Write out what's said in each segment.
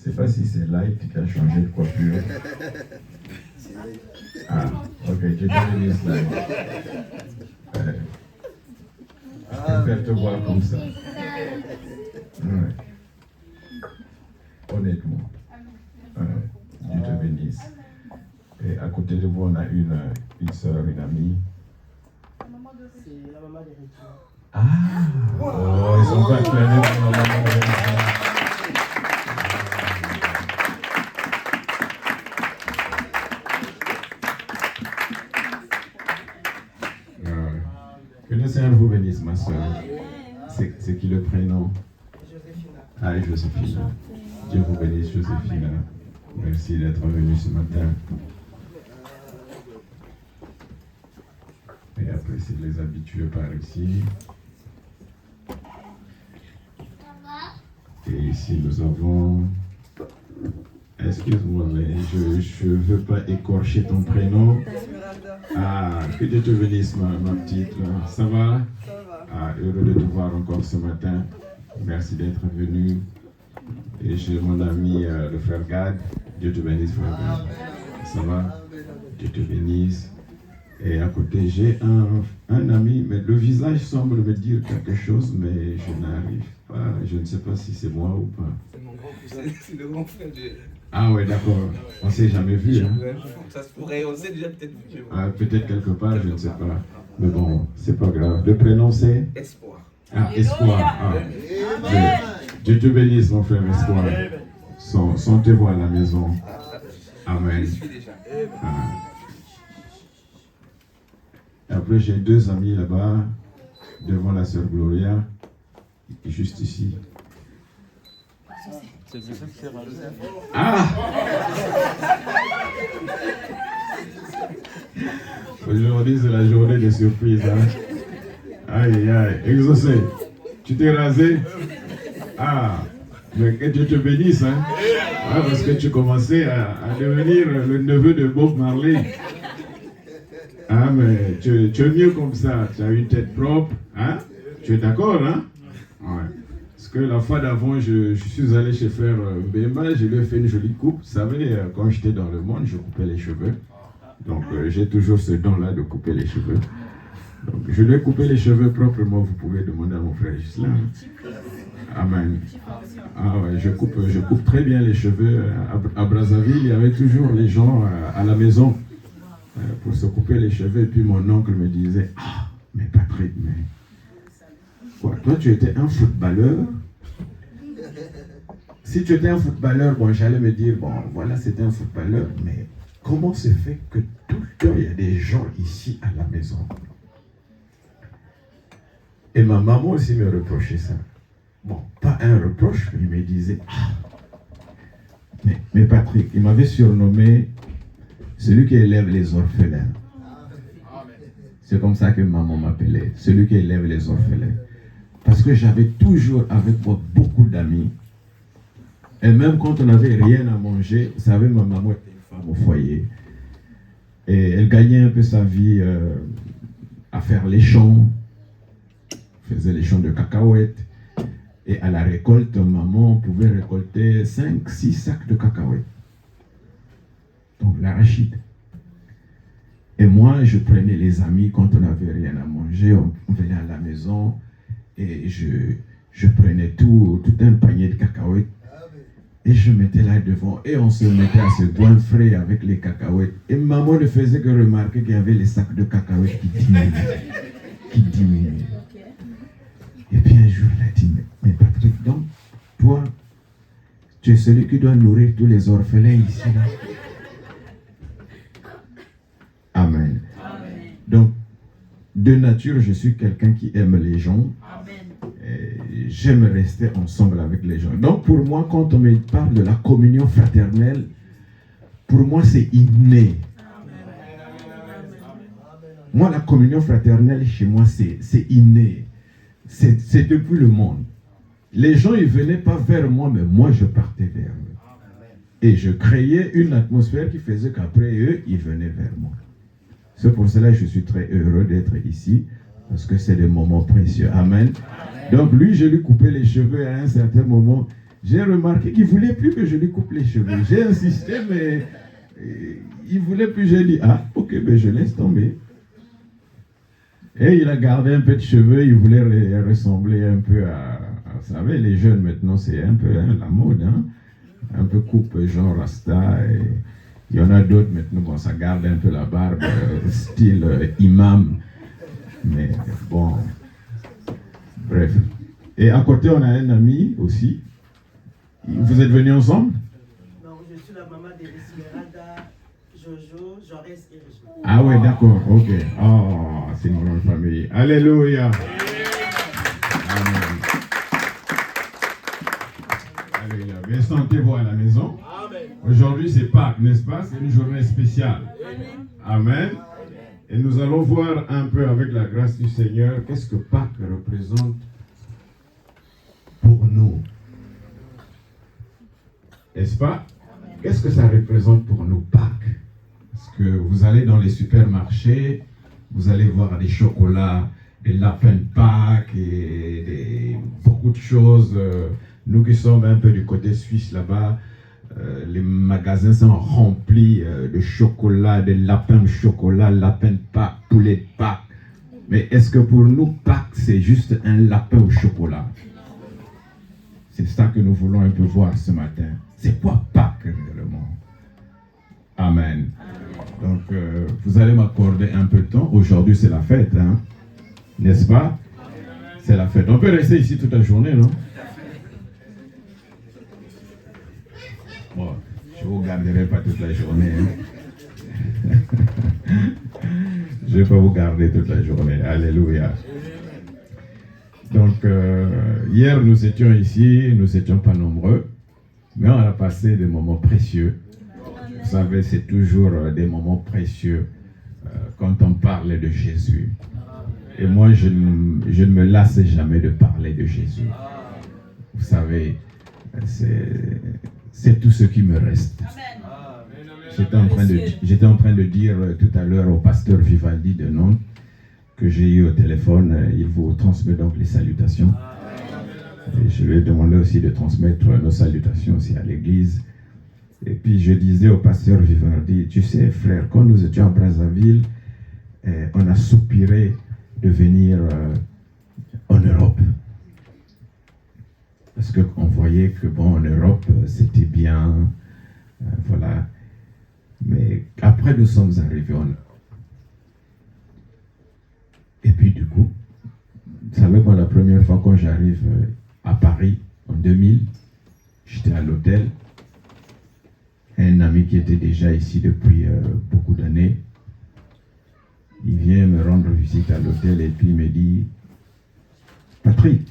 Je ne sais pas si c'est Light qui a changé de coiffure. Ah, ok, tu te bénisse Light. Je préfère te voir comme ça. Ouais. Honnêtement. Dieu te bénisse. Et à côté de vous, on a une soeur, une amie. C'est la maman de Regina. Ah! Oh, ils sont pas acclamés pour la maman de Regina. Que le Seigneur vous bénisse, ma soeur. C'est qui le prénom? Joséphina. Ah, Joséphina. Dieu vous bénisse, Joséphina. Merci d'être venue ce matin. Et après, c'est les habitués par ici. Et ici, nous avons... Excuse-moi, mais je ne veux pas écorcher ton prénom. Ah, que Dieu te bénisse, ma petite. Là. Ça va? Ça va. Ah, heureux de te voir encore ce matin. Merci d'être venu. Et j'ai mon ami, le frère Gad. Dieu te bénisse, frère Gad. Ça va? Dieu te bénisse. Et à côté, j'ai un ami, mais le visage semble me dire quelque chose, mais je n'arrive pas. Je ne sais pas si c'est moi ou pas. C'est mon grand cousin, c'est le grand frère de... Ah ouais, d'accord. On ne s'est jamais vu. Hein? Ça se pourrait, on s'est déjà peut-être vu. Ah, peut-être quelque part, je ne sais pas. Mais bon, c'est pas grave. Le prénom c'est Espoir. Ah, Espoir. Ah. Dieu te bénisse, mon frère Espoir. Son te voit à la maison. Amen. Je suis déjà. Ah. Après, j'ai deux amis là-bas, devant la sœur Gloria, juste ici. Ah! Aujourd'hui, c'est la journée des surprises. Hein? Aïe, aïe, exaucé. Tu t'es rasé? Ah, mais que Dieu te bénisse. Hein? Ah, parce que tu commençais à devenir le neveu de Bob Marley. Ah, mais tu es mieux comme ça. Tu as une tête propre. Hein? Tu es d'accord, hein? Ouais. Parce que la fois d'avant, je suis allé chez frère Mbemba, je lui ai fait une jolie coupe. Vous savez, quand j'étais dans le monde, je coupais les cheveux. Donc, j'ai toujours ce don-là de couper les cheveux. Donc, je lui ai coupé les cheveux proprement. Vous pouvez demander à mon frère Gislain. Amen. Ah ouais, je coupe très bien les cheveux. À Brazzaville, il y avait toujours les gens à la maison pour se couper les cheveux. Et puis mon oncle me disait, ah, mais Patrick, mais... Quoi, toi, tu étais un footballeur? Si tu étais un footballeur, bon, j'allais me dire, bon, voilà, c'était un footballeur, mais comment se fait que tout le temps, il y a des gens ici à la maison? Et ma maman aussi me reprochait ça. Bon, pas un reproche, mais il me disait, ah, mais Patrick, il m'avait surnommé celui qui élève les orphelins. C'est comme ça que maman m'appelait, celui qui élève les orphelins. Parce que j'avais toujours avec moi beaucoup d'amis. Et même quand on n'avait rien à manger, vous savez, ma maman était une femme au foyer. Et elle gagnait un peu sa vie à faire les champs. Elle faisait les champs de cacahuètes. Et à la récolte, maman pouvait récolter 5-6 sacs de cacahuètes. Donc l'arachide. Et moi, je prenais les amis quand on n'avait rien à manger. On venait à la maison. Et je prenais tout un panier de cacahuètes et je mettais là devant et on se mettait à se goinfrer avec les cacahuètes. Et maman ne faisait que remarquer qu'il y avait les sacs de cacahuètes qui diminuaient. Et puis un jour, elle a dit, mais Patrick, donc, toi, tu es celui qui doit nourrir tous les orphelins ici. Là. Amen. Donc, de nature, je suis quelqu'un qui aime les gens. J'aime rester ensemble avec les gens. Donc pour moi, quand on me parle de la communion fraternelle, pour moi c'est inné. Moi, la communion fraternelle chez moi, c'est inné. C'est depuis le monde. Les gens, ils ne venaient pas vers moi, mais moi, je partais vers eux. Et je créais une atmosphère qui faisait qu'après eux, ils venaient vers moi. C'est pour cela que je suis très heureux d'être ici, parce que c'est des moments précieux. Amen. Donc lui, je lui coupais les cheveux à un certain moment. J'ai remarqué qu'il ne voulait plus que je lui coupe les cheveux. J'ai insisté, mais il ne voulait plus. J'ai dit, ah, ok, ben je laisse tomber. Et il a gardé un peu de cheveux, il voulait ressembler un peu à vous savez, les jeunes maintenant, c'est un peu la mode, hein? Un peu coupe genre Rasta. Et il y en a d'autres maintenant, bon, ça garde un peu la barbe, style imam. Mais bon, bref. Et à côté, on a un ami aussi. Vous êtes venus ensemble? Non, je suis la maman d'Esmeralda, Jojo, Jaurès et Régis. Ah ouais, d'accord, ok. Oh, c'est une grande famille. Alléluia. Amen. Alléluia. Bien, sentez-vous à la maison. Aujourd'hui, c'est Pâques, n'est-ce pas? C'est une journée spéciale. Amen. Et nous allons voir un peu avec la grâce du Seigneur qu'est-ce que Pâques représente pour nous. N'est-ce pas? Qu'est-ce que ça représente pour nous, Pâques? Parce que vous allez dans les supermarchés, vous allez voir des chocolats, des lapins de Pâques et beaucoup de choses. Nous qui sommes un peu du côté suisse là-bas, les magasins sont remplis de chocolat, de lapins de chocolat, lapins de Pâques, poulet de Pâques. Mais est-ce que pour nous, Pâques, c'est juste un lapin au chocolat? C'est ça que nous voulons un peu voir ce matin. C'est quoi Pâques réellement? Amen. Donc, vous allez m'accorder un peu de temps. Aujourd'hui, c'est la fête, hein? N'est-ce pas? C'est la fête. On peut rester ici toute la journée, non? Bon, je ne vous garderai pas toute la journée. Hein? Je ne vais pas vous garder toute la journée. Alléluia. Donc, hier, nous étions ici, nous n'étions pas nombreux, mais on a passé des moments précieux. Vous savez, c'est toujours des moments précieux quand on parle de Jésus. Et moi, je ne me lasse jamais de parler de Jésus. Vous savez, c'est tout ce qui me reste. J'étais en train de dire tout à l'heure au pasteur Vivaldi de Nantes que j'ai eu au téléphone. Il vous transmet donc les salutations. Et je lui ai demandé aussi de transmettre nos salutations aussi à l'église. Et puis je disais au pasteur Vivaldi, tu sais frère, quand nous étions à Brazzaville, on a soupiré de venir en Europe. Parce qu'on voyait que bon, en Europe, c'était bien, voilà. Mais après, nous sommes arrivés Et puis du coup, vous savez, moi, la première fois quand j'arrive à Paris, en 2000, j'étais à l'hôtel. Un ami qui était déjà ici depuis beaucoup d'années, il vient me rendre visite à l'hôtel et puis il me dit, Patrick,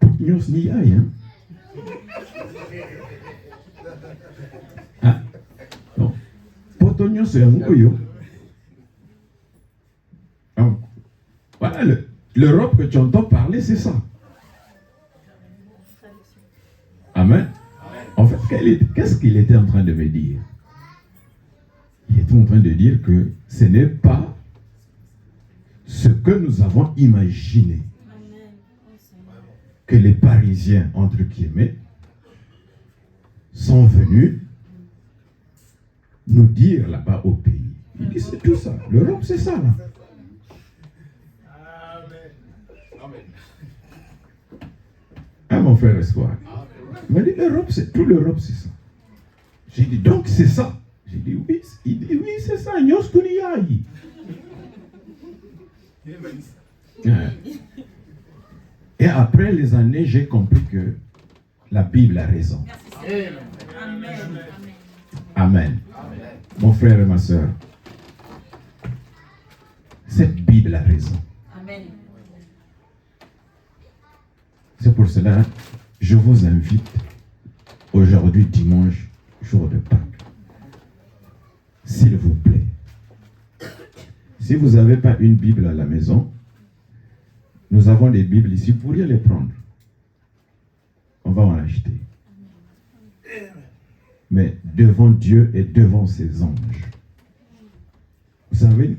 Putnyos ni aïe, hein? Ah, non. Potognos c'est un goyo. Voilà, l'Europe que tu entends parler, c'est ça. Amen. En fait, qu'est-ce qu'il était en train de me dire? Il était en train de dire que ce n'est pas ce que nous avons imaginé que les Parisiens, entre guillemets, sont venus nous dire là-bas au pays. Il dit c'est tout ça. L'Europe, c'est ça là. Ah, mon frère Espoir. Il m'a dit l'Europe, c'est tout l'Europe, c'est ça. J'ai dit donc c'est ça. J'ai dit oui. Il dit oui, c'est ça. Et après les années, j'ai compris que la Bible a raison. Amen. Amen. Mon frère et ma soeur, cette Bible a raison. Amen. C'est pour cela que je vous invite aujourd'hui, dimanche, jour de Pâques. S'il vous plaît, si vous n'avez pas une Bible à la maison, nous avons des Bibles ici, vous pourriez les prendre. On va en acheter. Mais devant Dieu et devant ses anges. Vous savez,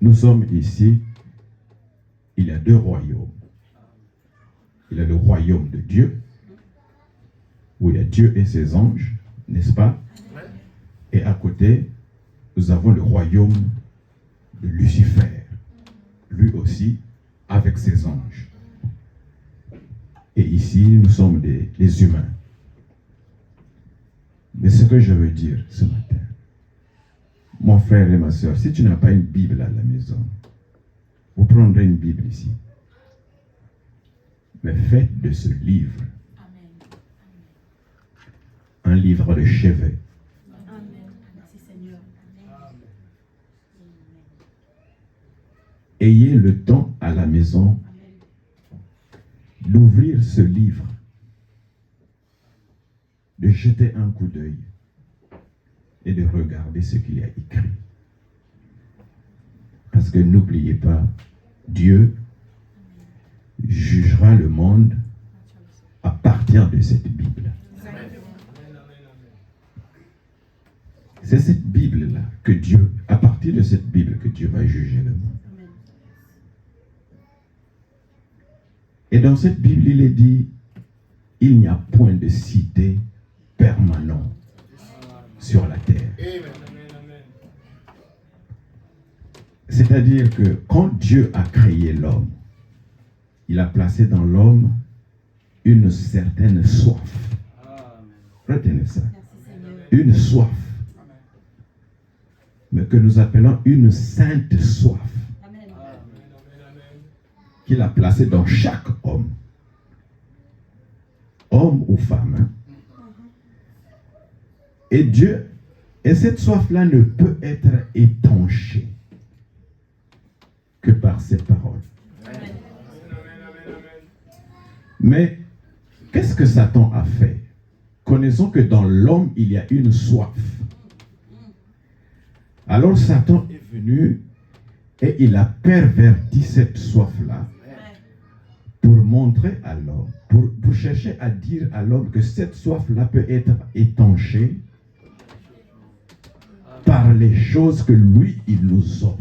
nous sommes ici, il y a deux royaumes. il y a le royaume de Dieu, où il y a Dieu et ses anges, n'est-ce pas? Et à côté, nous avons le royaume de Lucifer, lui aussi, avec ses anges. Et ici, nous sommes des humains. Mais ce que je veux dire ce matin, mon frère et ma soeur, si tu n'as pas une Bible à la maison, vous prendrez une Bible ici. Mais faites de ce livre un livre de chevet. Ayez le temps à la maison d'ouvrir ce livre, de jeter un coup d'œil et de regarder ce qu'il y a écrit. Parce que n'oubliez pas, Dieu jugera le monde à partir de cette Bible. C'est cette Bible-là que Dieu, à partir de cette Bible que Dieu va juger le monde. Et dans cette Bible, il est dit, il n'y a point de cité permanente sur la terre. C'est-à-dire que quand Dieu a créé l'homme, il a placé dans l'homme une certaine soif. Retenez ça. Une soif. Mais que nous appelons une sainte soif. Qu'il a placé dans chaque homme. Homme ou femme. Hein? Et cette soif-là ne peut être étanchée que par ses paroles. Mais qu'est-ce que Satan a fait? Connaissons que dans l'homme, il y a une soif. Alors Satan est venu et il a perverti cette soif-là pour montrer à l'homme, pour chercher à dire à l'homme que cette soif-là peut être étanchée par les choses que lui, il nous offre.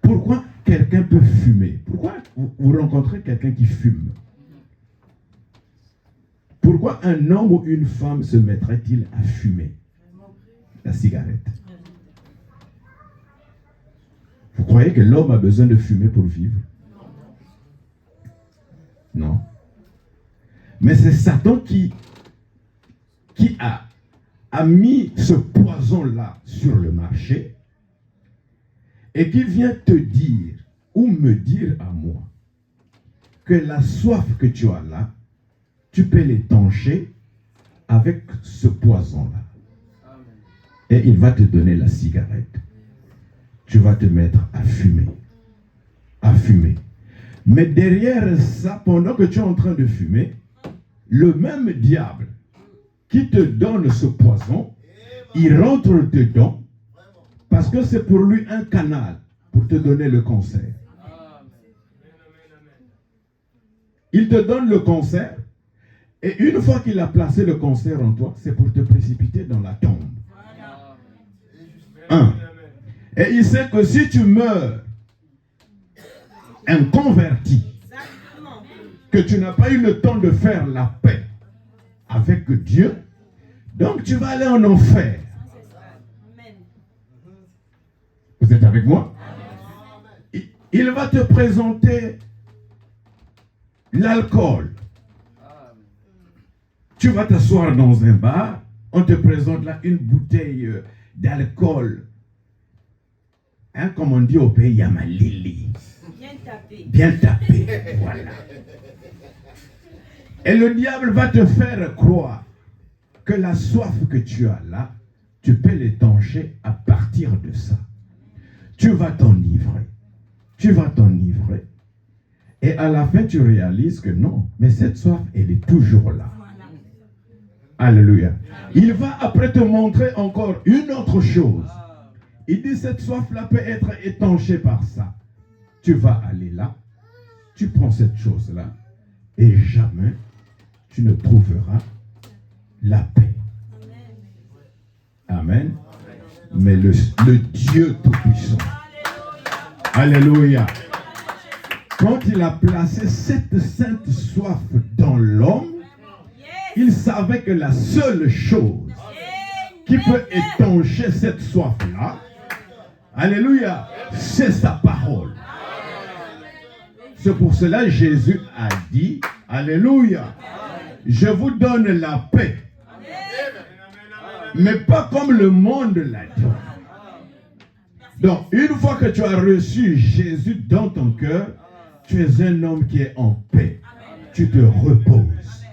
Pourquoi quelqu'un peut fumer? Pourquoi vous rencontrez quelqu'un qui fume? Pourquoi un homme ou une femme se mettrait-il à fumer la cigarette? Vous croyez que l'homme a besoin de fumer pour vivre? Non. Mais c'est Satan qui a mis ce poison-là sur le marché et qui vient te dire ou me dire à moi que la soif que tu as là, tu peux l'étancher avec ce poison-là. Et il va te donner la cigarette. Tu vas te mettre à fumer. À fumer. Mais derrière ça, pendant que tu es en train de fumer, le même diable qui te donne ce poison, il rentre dedans parce que c'est pour lui un canal pour te donner le cancer. Il te donne le cancer et une fois qu'il a placé le cancer en toi, c'est pour te précipiter dans la tombe. Et il sait que si tu meurs inconverti, que tu n'as pas eu le temps de faire la paix avec Dieu, donc tu vas aller en enfer. Vous êtes avec moi? Il va te présenter l'alcool. Tu vas t'asseoir dans un bar, on te présente là une bouteille d'alcool. Hein, comme on dit au pays, Yamalili. Bien tapé. Bien tapé, voilà. Et le diable va te faire croire que la soif que tu as là, tu peux l'étancher à partir de ça. Tu vas t'enivrer. Tu vas t'enivrer. Et à la fin, tu réalises que non, mais cette soif, elle est toujours là. Alléluia. Il va après te montrer encore une autre chose. Il dit cette soif-là peut être étanchée par ça. Tu vas aller là, tu prends cette chose-là, et jamais tu ne trouveras la paix. Amen. Mais le Dieu Tout-Puissant, alléluia, quand il a placé cette sainte soif dans l'homme, il savait que la seule chose qui peut étancher cette soif-là, alléluia, c'est sa parole. C'est pour cela que Jésus a dit, alléluia, je vous donne la paix, mais pas comme le monde l'a dit. Donc, une fois que tu as reçu Jésus dans ton cœur, tu es un homme qui est en paix. Tu te reposes.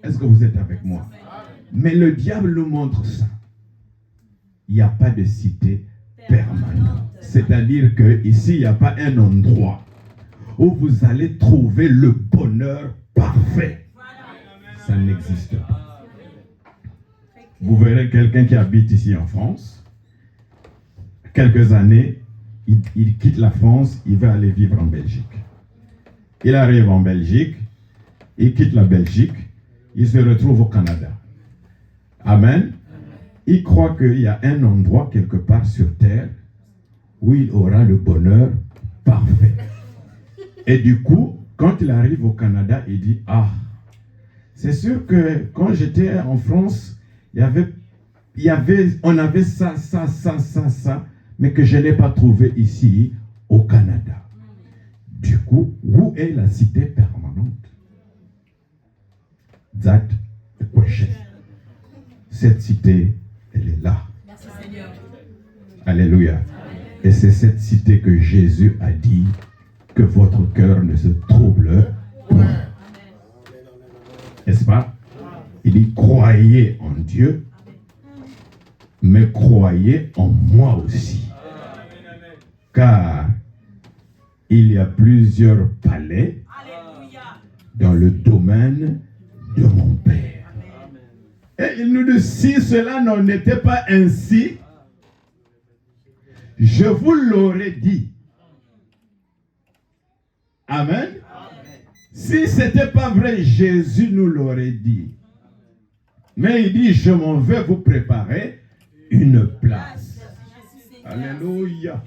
Est-ce que vous êtes avec moi? Mais le diable nous montre ça. Il n'y a pas de cité permanente. C'est-à-dire qu'ici, il n'y a pas un endroit où vous allez trouver le bonheur parfait. Ça n'existe pas. Vous verrez quelqu'un qui habite ici en France. Quelques années, il quitte la France, il va aller vivre en Belgique. Il arrive en Belgique, il quitte la Belgique, il se retrouve au Canada. Amen. Il croit qu'il y a un endroit quelque part sur terre où il aura le bonheur parfait. Et du coup, quand il arrive au Canada, il dit, ah, c'est sûr que quand j'étais en France, on avait ça, mais que je n'ai pas trouvé ici au Canada. Du coup, où est la cité permanente? That's the question. Cette cité, elle est là. Merci Seigneur. Alléluia. Et c'est cette cité que Jésus a dit que votre cœur ne se trouble point. N'est-ce pas? Il dit, croyez en Dieu, mais croyez en moi aussi. Car il y a plusieurs palais dans le domaine de mon Père. Et il nous dit, si cela n'en était pas ainsi, je vous l'aurais dit. Amen. Si ce n'était pas vrai, Jésus nous l'aurait dit. Mais il dit, je m'en vais vous préparer une place. Alléluia.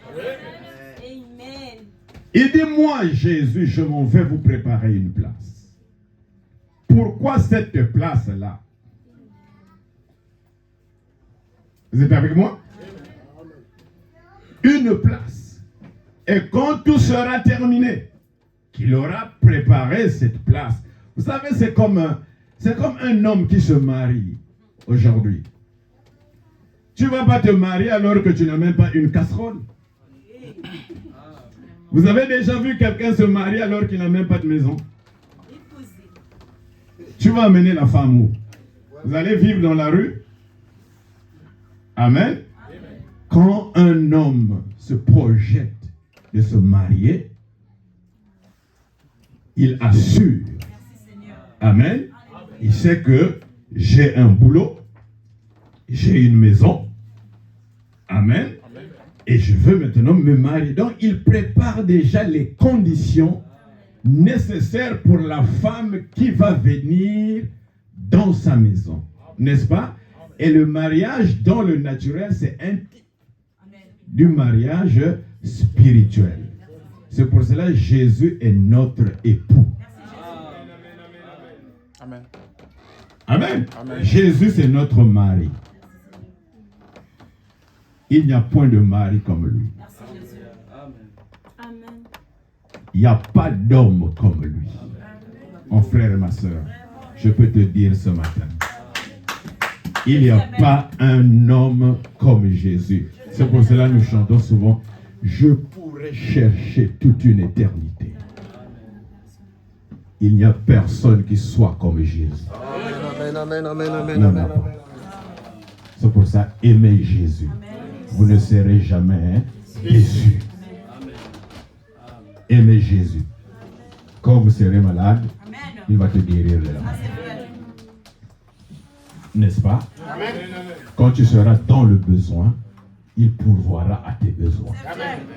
Amen. Il dit, moi, Jésus, je m'en vais vous préparer une place. Pourquoi cette place-là? Vous êtes avec moi? Une place. Et quand tout sera terminé, qu'il aura préparé cette place. Vous savez, c'est comme un homme qui se marie aujourd'hui. Tu ne vas pas te marier alors que tu n'as même pas une casserole. Vous avez déjà vu quelqu'un se marier alors qu'il n'a même pas de maison? Tu vas amener la femme où? Vous allez vivre dans la rue? Amen. Quand un homme se projette de se marier, il assure. Amen. Il sait que j'ai un boulot, j'ai une maison. Amen. Et je veux maintenant me marier. Donc, il prépare déjà les conditions nécessaires pour la femme qui va venir dans sa maison. N'est-ce pas? Et le mariage dans le naturel, c'est un type du mariage spirituel. C'est pour cela que Jésus est notre époux. Amen. Amen. Amen. Jésus, c'est notre mari. Il n'y a point de mari comme lui. Amen. Il n'y a pas d'homme comme lui. Mon frère et ma soeur, je peux te dire ce matin, il n'y a pas un homme comme Jésus. C'est pour cela que nous chantons souvent, je pourrais chercher toute une éternité. Il n'y a personne qui soit comme Jésus. Amen, amen, amen, Non, non, pas. C'est pour ça, aimez Jésus. Vous ne serez jamais déçus. Aimez Jésus. Quand vous serez malade, il va te guérir de la maladie. N'est-ce pas? Quand tu seras dans le besoin, il pourvoira à tes besoins.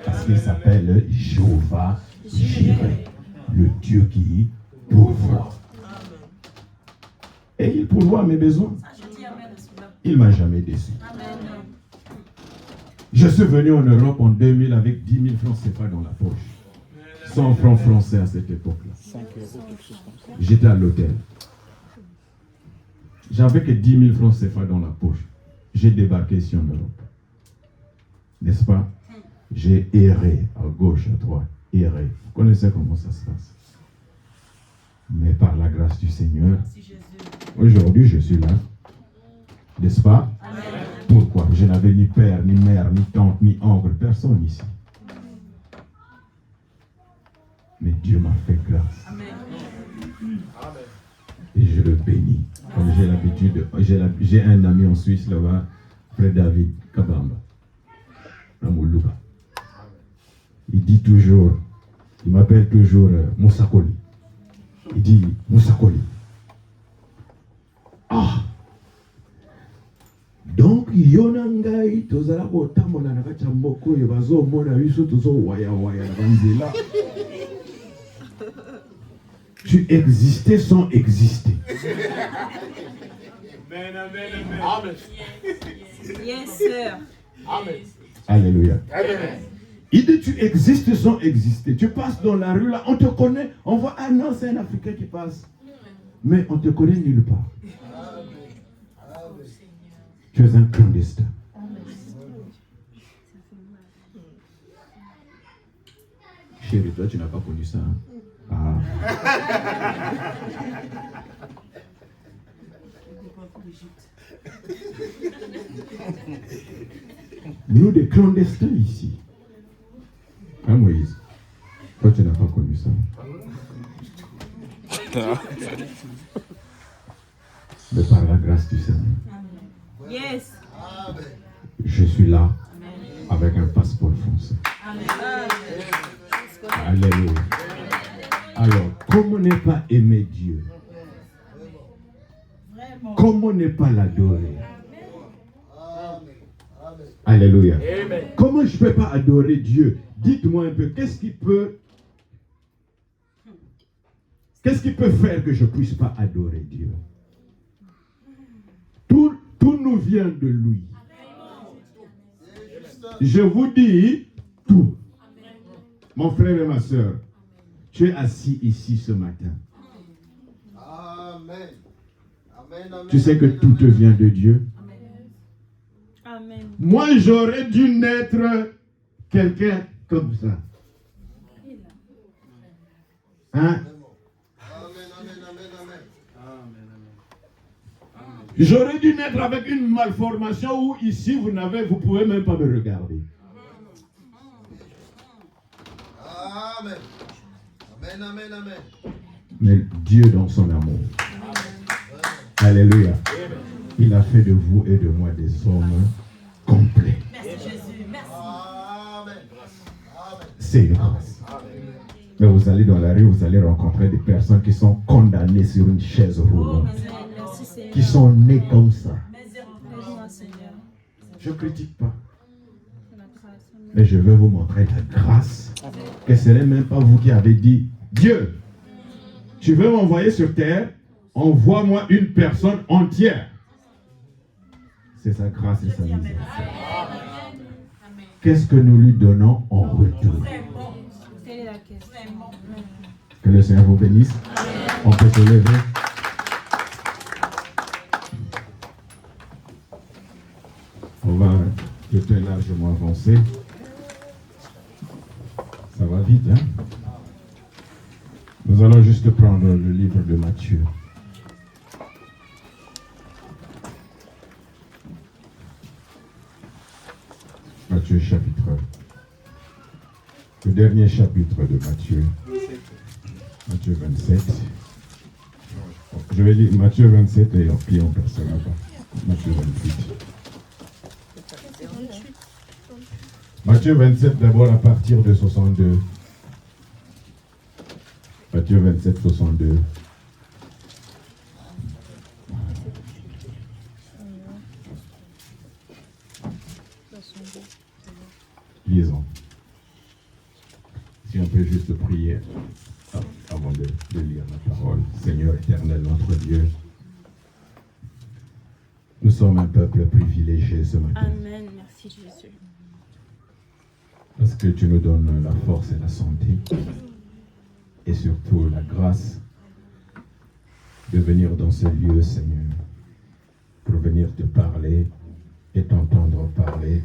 Parce qu'il s'appelle Jéhovah Jireh, le Dieu qui pourvoit. Et il pourvoit à mes besoins. Il ne m'a jamais déçu. Je suis venu en Europe en 2000 avec 10 000 francs CFA dans la poche. 100 francs français à cette époque-là. 5 euros, quelque chose comme ça. J'étais à l'hôtel. J'avais que 10 000 francs CFA dans la poche. J'ai débarqué ici en Europe. N'est-ce pas? J'ai erré à gauche, à droite. Erré. Vous connaissez comment ça se passe. Mais par la grâce du Seigneur, aujourd'hui je suis là. N'est-ce pas? Amen. Pourquoi? Je n'avais ni père, ni mère, ni tante, ni oncle, personne ici. Mais Dieu m'a fait grâce. Amen. Et je le bénis. Comme j'ai l'habitude, j'ai un ami en Suisse là-bas, frère David Kabamba, à Moluka. Il dit toujours, il m'appelle toujours Moussakoli. Il dit Moussakoli. Ah! Donc, Yonangai, tozala kotambola na kati ya mboko oyo bazomona biso tozowaya waya na banzela. Tu existais sans exister. Amen, amen, amen. Yes, sir. Amen. Alléluia. Amen. Il dit tu existes sans exister. Tu passes dans la rue là, on te connaît, on voit, ah non, c'est un Africain qui passe. Mais on te connaît nulle part. Tu es un clandestin. Chérie, toi, tu n'as pas connu ça. Hein? Ah. Nous, des clandestins ici. Hein, Moïse? Toi, tu n'as pas connu ça. Mais par la grâce du Seigneur, Yes. je suis là avec un passeport français. Alléluia. Alors, comment ne pas aimer Dieu? Comment ne pas l'adorer? Alléluia. Amen. Comment je ne peux pas adorer Dieu? Dites-moi un peu, qu'est-ce qui peut faire que je ne puisse pas adorer Dieu? Tout nous vient de lui. Je vous dis tout. Mon frère et ma soeur, tu es assis ici ce matin. Amen. Amen, amen. Tu sais que tout te vient de Dieu. Amen. Moi, j'aurais dû naître quelqu'un comme ça. Hein? Amen, amen, amen, amen. J'aurais dû naître avec une malformation où ici, vous pouvez même pas me regarder. Amen. Amen, amen, amen. Mais Dieu dans son amour. Alléluia. Il a fait de vous et de moi des hommes complets. Merci Jésus. Merci. Amen. C'est une grâce. Mais vous allez dans la rue, vous allez rencontrer des personnes qui sont condamnées sur une chaise roulante. Merci Seigneur. Qui sont nées comme ça. Aide-moi Seigneur. Je ne critique pas. Mais je veux vous montrer la grâce. Que ce n'est même pas vous qui avez dit, Dieu, tu veux m'envoyer sur terre, envoie-moi une personne entière. C'est sa grâce et sa miséricorde. Qu'est-ce que nous lui donnons en retour? Quelle est la question? Que le Seigneur vous bénisse. On peut se lever. On va peut-être largement avancer. Ça va vite, hein? Nous allons juste prendre le livre de Matthieu. Matthieu chapitre. Le dernier chapitre de Matthieu. Matthieu 27. Je vais lire Matthieu 27 et puis on passe là-bas. Matthieu 28. Matthieu 27 d'abord à partir de 62. Matthieu 27, 62. Lisons. Si on peut juste prier avant de lire la parole. Seigneur éternel, notre Dieu, nous sommes un peuple privilégié ce matin. Amen. Merci Jésus. Parce que tu nous donnes la force et la santé. et surtout la grâce de venir dans ce lieu, Seigneur, pour venir te parler et t'entendre parler,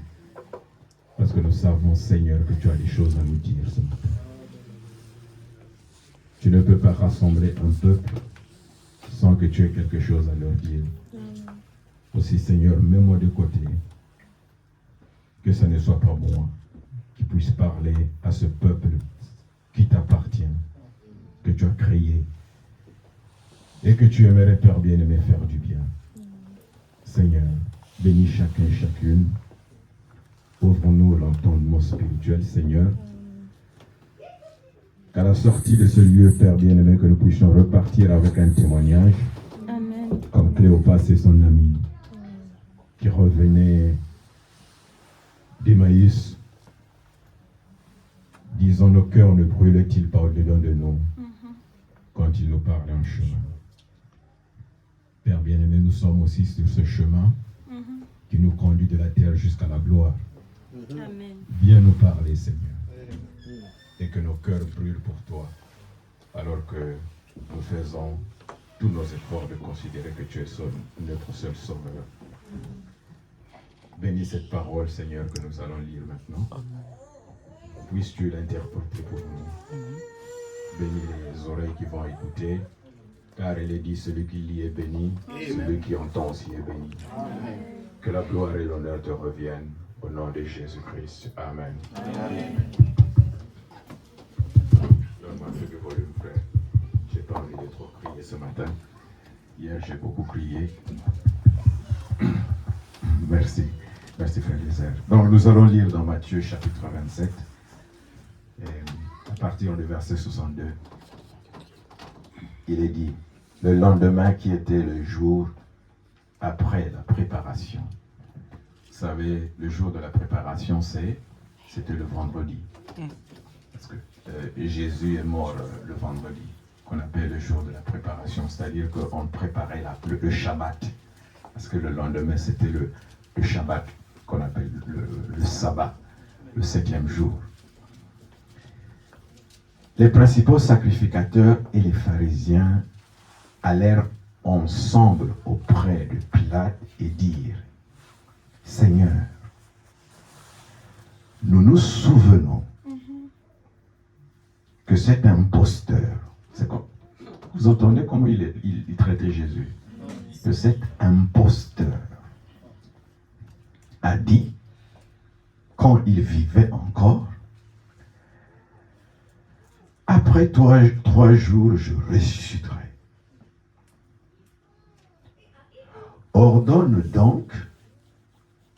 parce que nous savons, Seigneur, que tu as des choses à nous dire ce matin. Tu ne peux pas rassembler un peuple sans que tu aies quelque chose à leur dire. Aussi, Seigneur, mets-moi de côté, que ce ne soit pas moi qui puisse parler à ce peuple qui t'appartient, que tu as créé, et que tu aimerais, Père bien-aimé, faire du bien. Seigneur, bénis chacun et chacune. Ouvre-nous l'entendement spirituel, Seigneur. Qu'à la sortie de ce lieu, Père bien-aimé, que nous puissions repartir avec un témoignage, Amen. comme Cléopas et son ami, qui revenaient d'Emmaüs, disant, nos cœurs ne brûlent-ils pas au-dedans de nous quand il nous parlait en chemin. Père bien-aimé, nous sommes aussi sur ce chemin qui nous conduit de la terre jusqu'à la gloire. Amen. Viens nous parler, Seigneur, et que nos cœurs brûlent pour toi, alors que nous faisons tous nos efforts de considérer que tu es notre seul sauveur. Bénis cette parole, Seigneur, que nous allons lire maintenant. Puisses-tu l'interpréter pour nous. Bénis les oreilles qui vont écouter, car il est dit, celui qui lit est béni, celui qui entend aussi est béni. Que la gloire et l'honneur te reviennent, au nom de Jésus-Christ. Amen. Donne-moi un peu de volume, frère. Je n'ai pas envie de trop crier ce matin. Hier, j'ai beaucoup crié. Merci. Merci, frère Lézère. Donc, nous allons lire dans Matthieu, chapitre 27, et à partir du verset 62. Il est dit, le lendemain qui était le jour après la préparation. Vous savez, le jour de la préparation, c'était le vendredi. Parce que Jésus est mort le vendredi, qu'on appelle le jour de la préparation. C'est-à-dire qu'on préparait le Shabbat. Parce que le lendemain, c'était le Shabbat, qu'on appelle le sabbat, le 7e jour. Les principaux sacrificateurs et les pharisiens allèrent ensemble auprès de Pilate et dirent, « Seigneur, nous nous souvenons que cet imposteur, vous entendez comment il traitait Jésus, que cet imposteur a dit, quand il vivait encore, après trois jours, je ressusciterai. Ordonne donc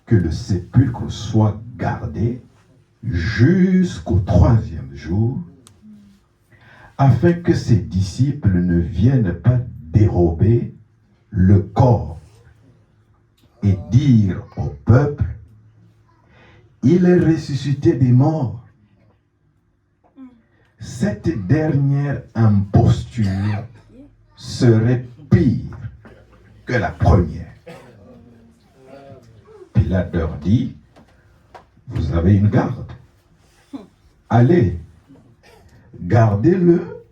que le sépulcre soit gardé jusqu'au 3e jour, afin que ses disciples ne viennent pas dérober le corps et dire au peuple, il est ressuscité des morts. Cette dernière imposture serait pire que la première. Pilate leur dit, vous avez une garde. Allez, gardez-le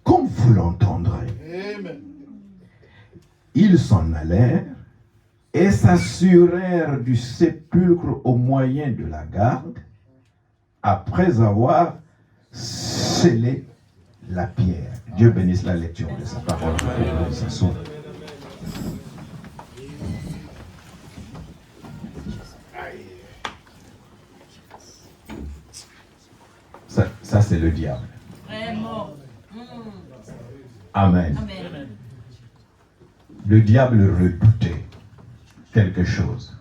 comme vous l'entendrez. Ils s'en allèrent et s'assurèrent du sépulcre au moyen de la garde, après avoir scellé la pierre. Dieu bénisse la lecture de sa parole. Ça c'est le diable. Amen. Amen. Le diable redoutait quelque chose.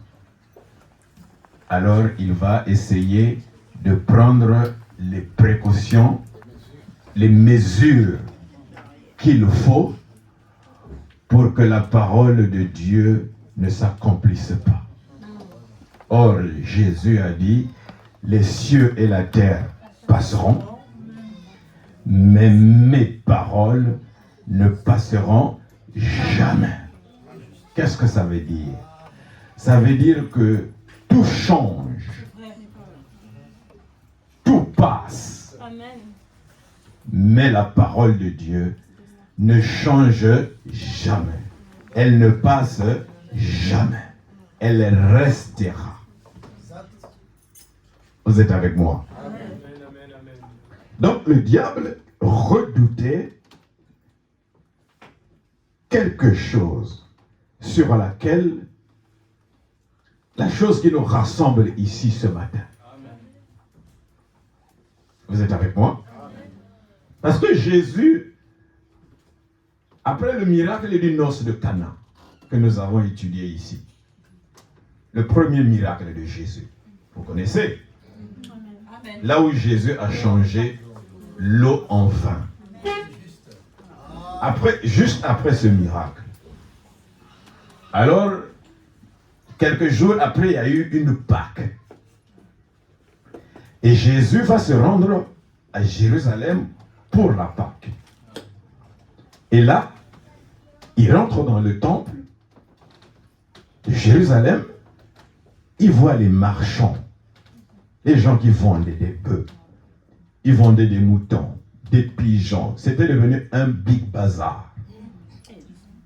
Alors il va essayer de prendre les précautions, les mesures qu'il faut pour que la parole de Dieu ne s'accomplisse pas. Or, Jésus a dit, les cieux et la terre passeront, mais mes paroles ne passeront jamais. Qu'est-ce que ça veut dire? Ça veut dire que tout change, tout passe, Amen. Mais la parole de Dieu ne change jamais. Elle ne passe jamais. Elle restera. Vous êtes avec moi? Donc le diable redoutait quelque chose sur laquelle, la chose qui nous rassemble ici ce matin. Vous êtes avec moi? Parce que Jésus, après le miracle du noces de Cana que nous avons étudié ici, le premier miracle de Jésus, vous connaissez? Là où Jésus a changé l'eau en vin. Juste après ce miracle. Alors, quelques jours après, il y a eu une Pâque. Et Jésus va se rendre à Jérusalem pour la Pâque. Et là, il rentre dans le temple de Jérusalem. Il voit les marchands, les gens qui vendaient des bœufs. Ils vendaient des moutons, des pigeons. C'était devenu un big bazar.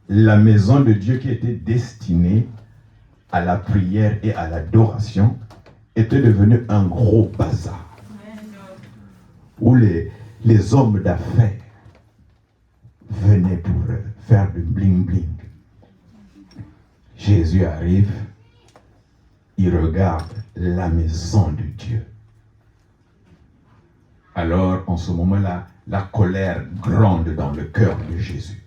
La maison de Dieu qui était destinée à la prière et à l'adoration était devenue un gros bazar. Où les hommes d'affaires venaient pour faire du bling bling. Jésus arrive, il regarde la maison de Dieu. Alors, en ce moment-là, la colère gronde dans le cœur de Jésus.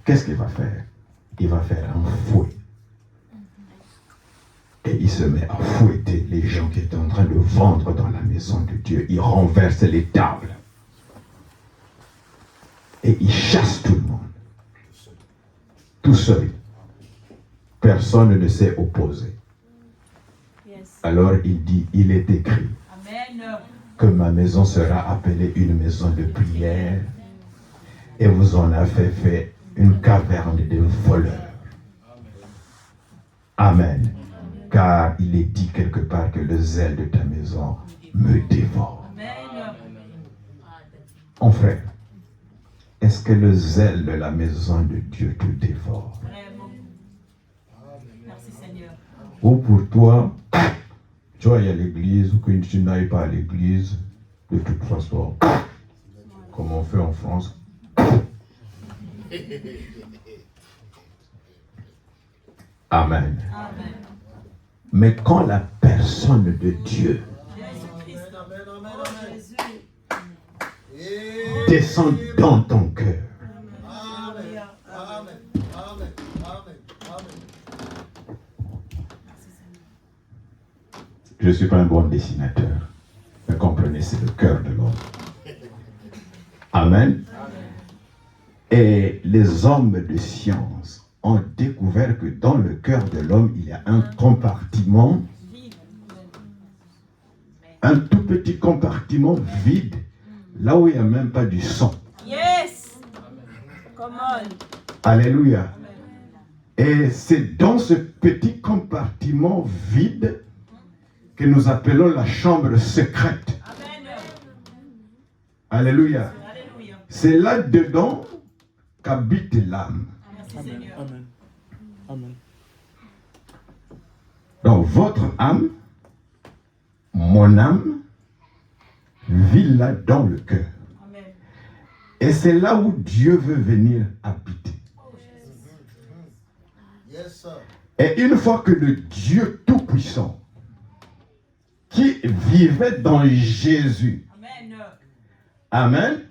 Qu'est-ce qu'il va faire? Il va faire un fouet. Et il se met à fouetter les gens qui étaient en train de vendre dans la maison de Dieu. Il renverse les tables. Et il chasse tout le monde. Tout seul. Personne ne s'est opposé. Alors il dit, il est écrit que ma maison sera appelée une maison de prière et vous en avez fait une caverne de voleurs. Amen. Car il est dit quelque part que le zèle de ta maison me dévore. Mon frère, est-ce que le zèle de la maison de Dieu te dévore? Merci Seigneur. Ou pour toi, tu vas y à l'église ou que tu n'ailles pas à l'église, de toute façon, comme on fait en France. Amen. Amen. Mais quand la personne de Dieu descend dans ton cœur, je ne suis pas un bon dessinateur, mais comprenez, c'est le cœur de l'homme. Amen. Et les hommes de science ont découvert que dans le cœur de l'homme, il y a un compartiment, un tout petit compartiment vide, là où il n'y a même pas du sang. Yes. Come on. Alléluia. Et c'est dans ce petit compartiment vide que nous appelons la chambre secrète. Amen. Alléluia. Alléluia. C'est là-dedans qu'habite l'âme. Merci Amen. Seigneur. Amen. Amen. Donc votre âme, mon âme, vit là dans le cœur. Amen. Et c'est là où Dieu veut venir habiter. Yes, sir. Et une fois que le Dieu Tout-Puissant, qui vivait dans Jésus, Amen. Amen,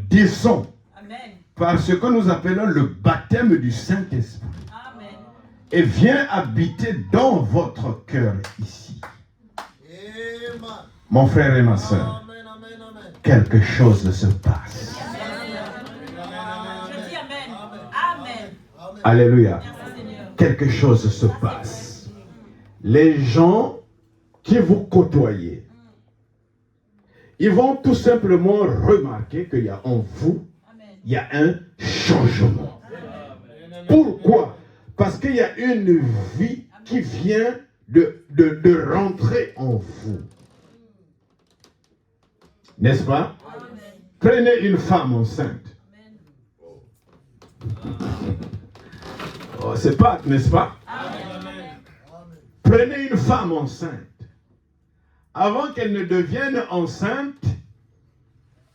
descend Amen. par ce que nous appelons le baptême du Saint-Esprit Amen. et vient habiter dans votre cœur ici. Amen. Mon frère et ma soeur, Amen, amen, amen. quelque chose se passe. Je dis Amen. Amen. Amen. Alléluia. Merci Seigneur. Quelque chose se passe. Les gens qui vous côtoyez, ils vont tout simplement remarquer qu'il y a en vous, il y a un changement. Pourquoi? Parce qu'il y a une vie qui vient de rentrer en vous. N'est-ce pas? Prenez une femme enceinte. Oh, c'est pas, n'est-ce pas? Prenez une femme enceinte. Avant qu'elle ne devienne enceinte,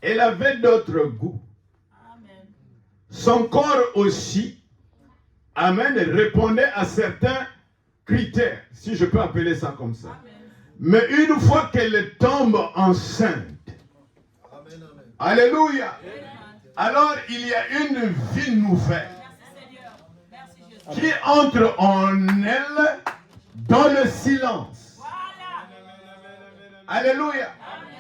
elle avait d'autres goûts. Son corps aussi, amen, répondait à certains critères, si je peux appeler ça comme ça. Mais une fois qu'elle tombe enceinte, alléluia, alors il y a une vie nouvelle qui entre en elle dans le silence. Alléluia.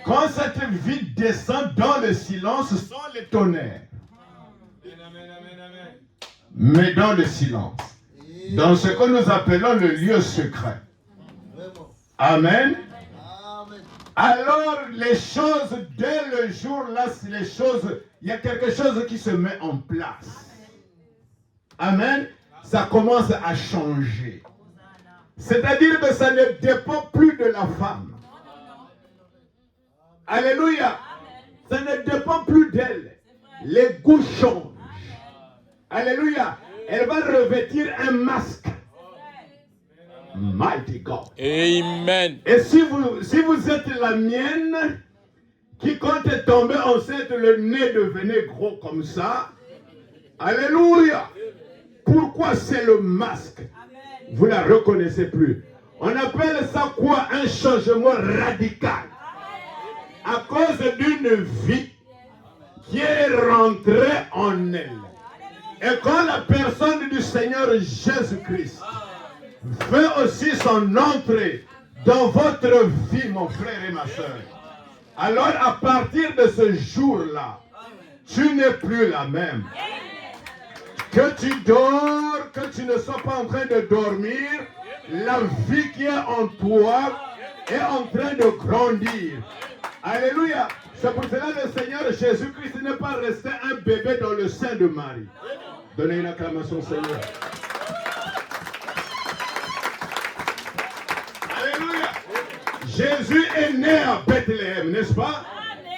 Quand cette vie descend dans le silence, sans les tonnerres, mais dans le silence, dans ce que nous appelons le lieu secret. Amen. Alors les choses, dès le jour là, les choses, il y a quelque chose qui se met en place. Amen. Ça commence à changer. C'est-à-dire que ça ne dépend plus de la femme. Alléluia. Ça ne dépend plus d'elle. Les goûts changent. Alléluia. Elle va revêtir un masque. Mighty God. Amen. Et si vous êtes la mienne, qui quand est tombée enceinte, le nez devenait gros comme ça. Alléluia. Pourquoi c'est le masque? Vous ne la reconnaissez plus. On appelle ça quoi? Un changement radical. À cause d'une vie qui est rentrée en elle. Et quand la personne du Seigneur Jésus-Christ fait aussi son entrée dans votre vie, mon frère et ma soeur, alors à partir de ce jour-là, tu n'es plus la même. Que tu dors, que tu ne sois pas en train de dormir, la vie qui est en toi est en train de grandir. Alléluia. C'est pour cela que le Seigneur Jésus-Christ n'est pas resté un bébé dans le sein de Marie. Donnez une acclamation au Seigneur. Alléluia. Jésus est né à Bethléem, n'est-ce pas?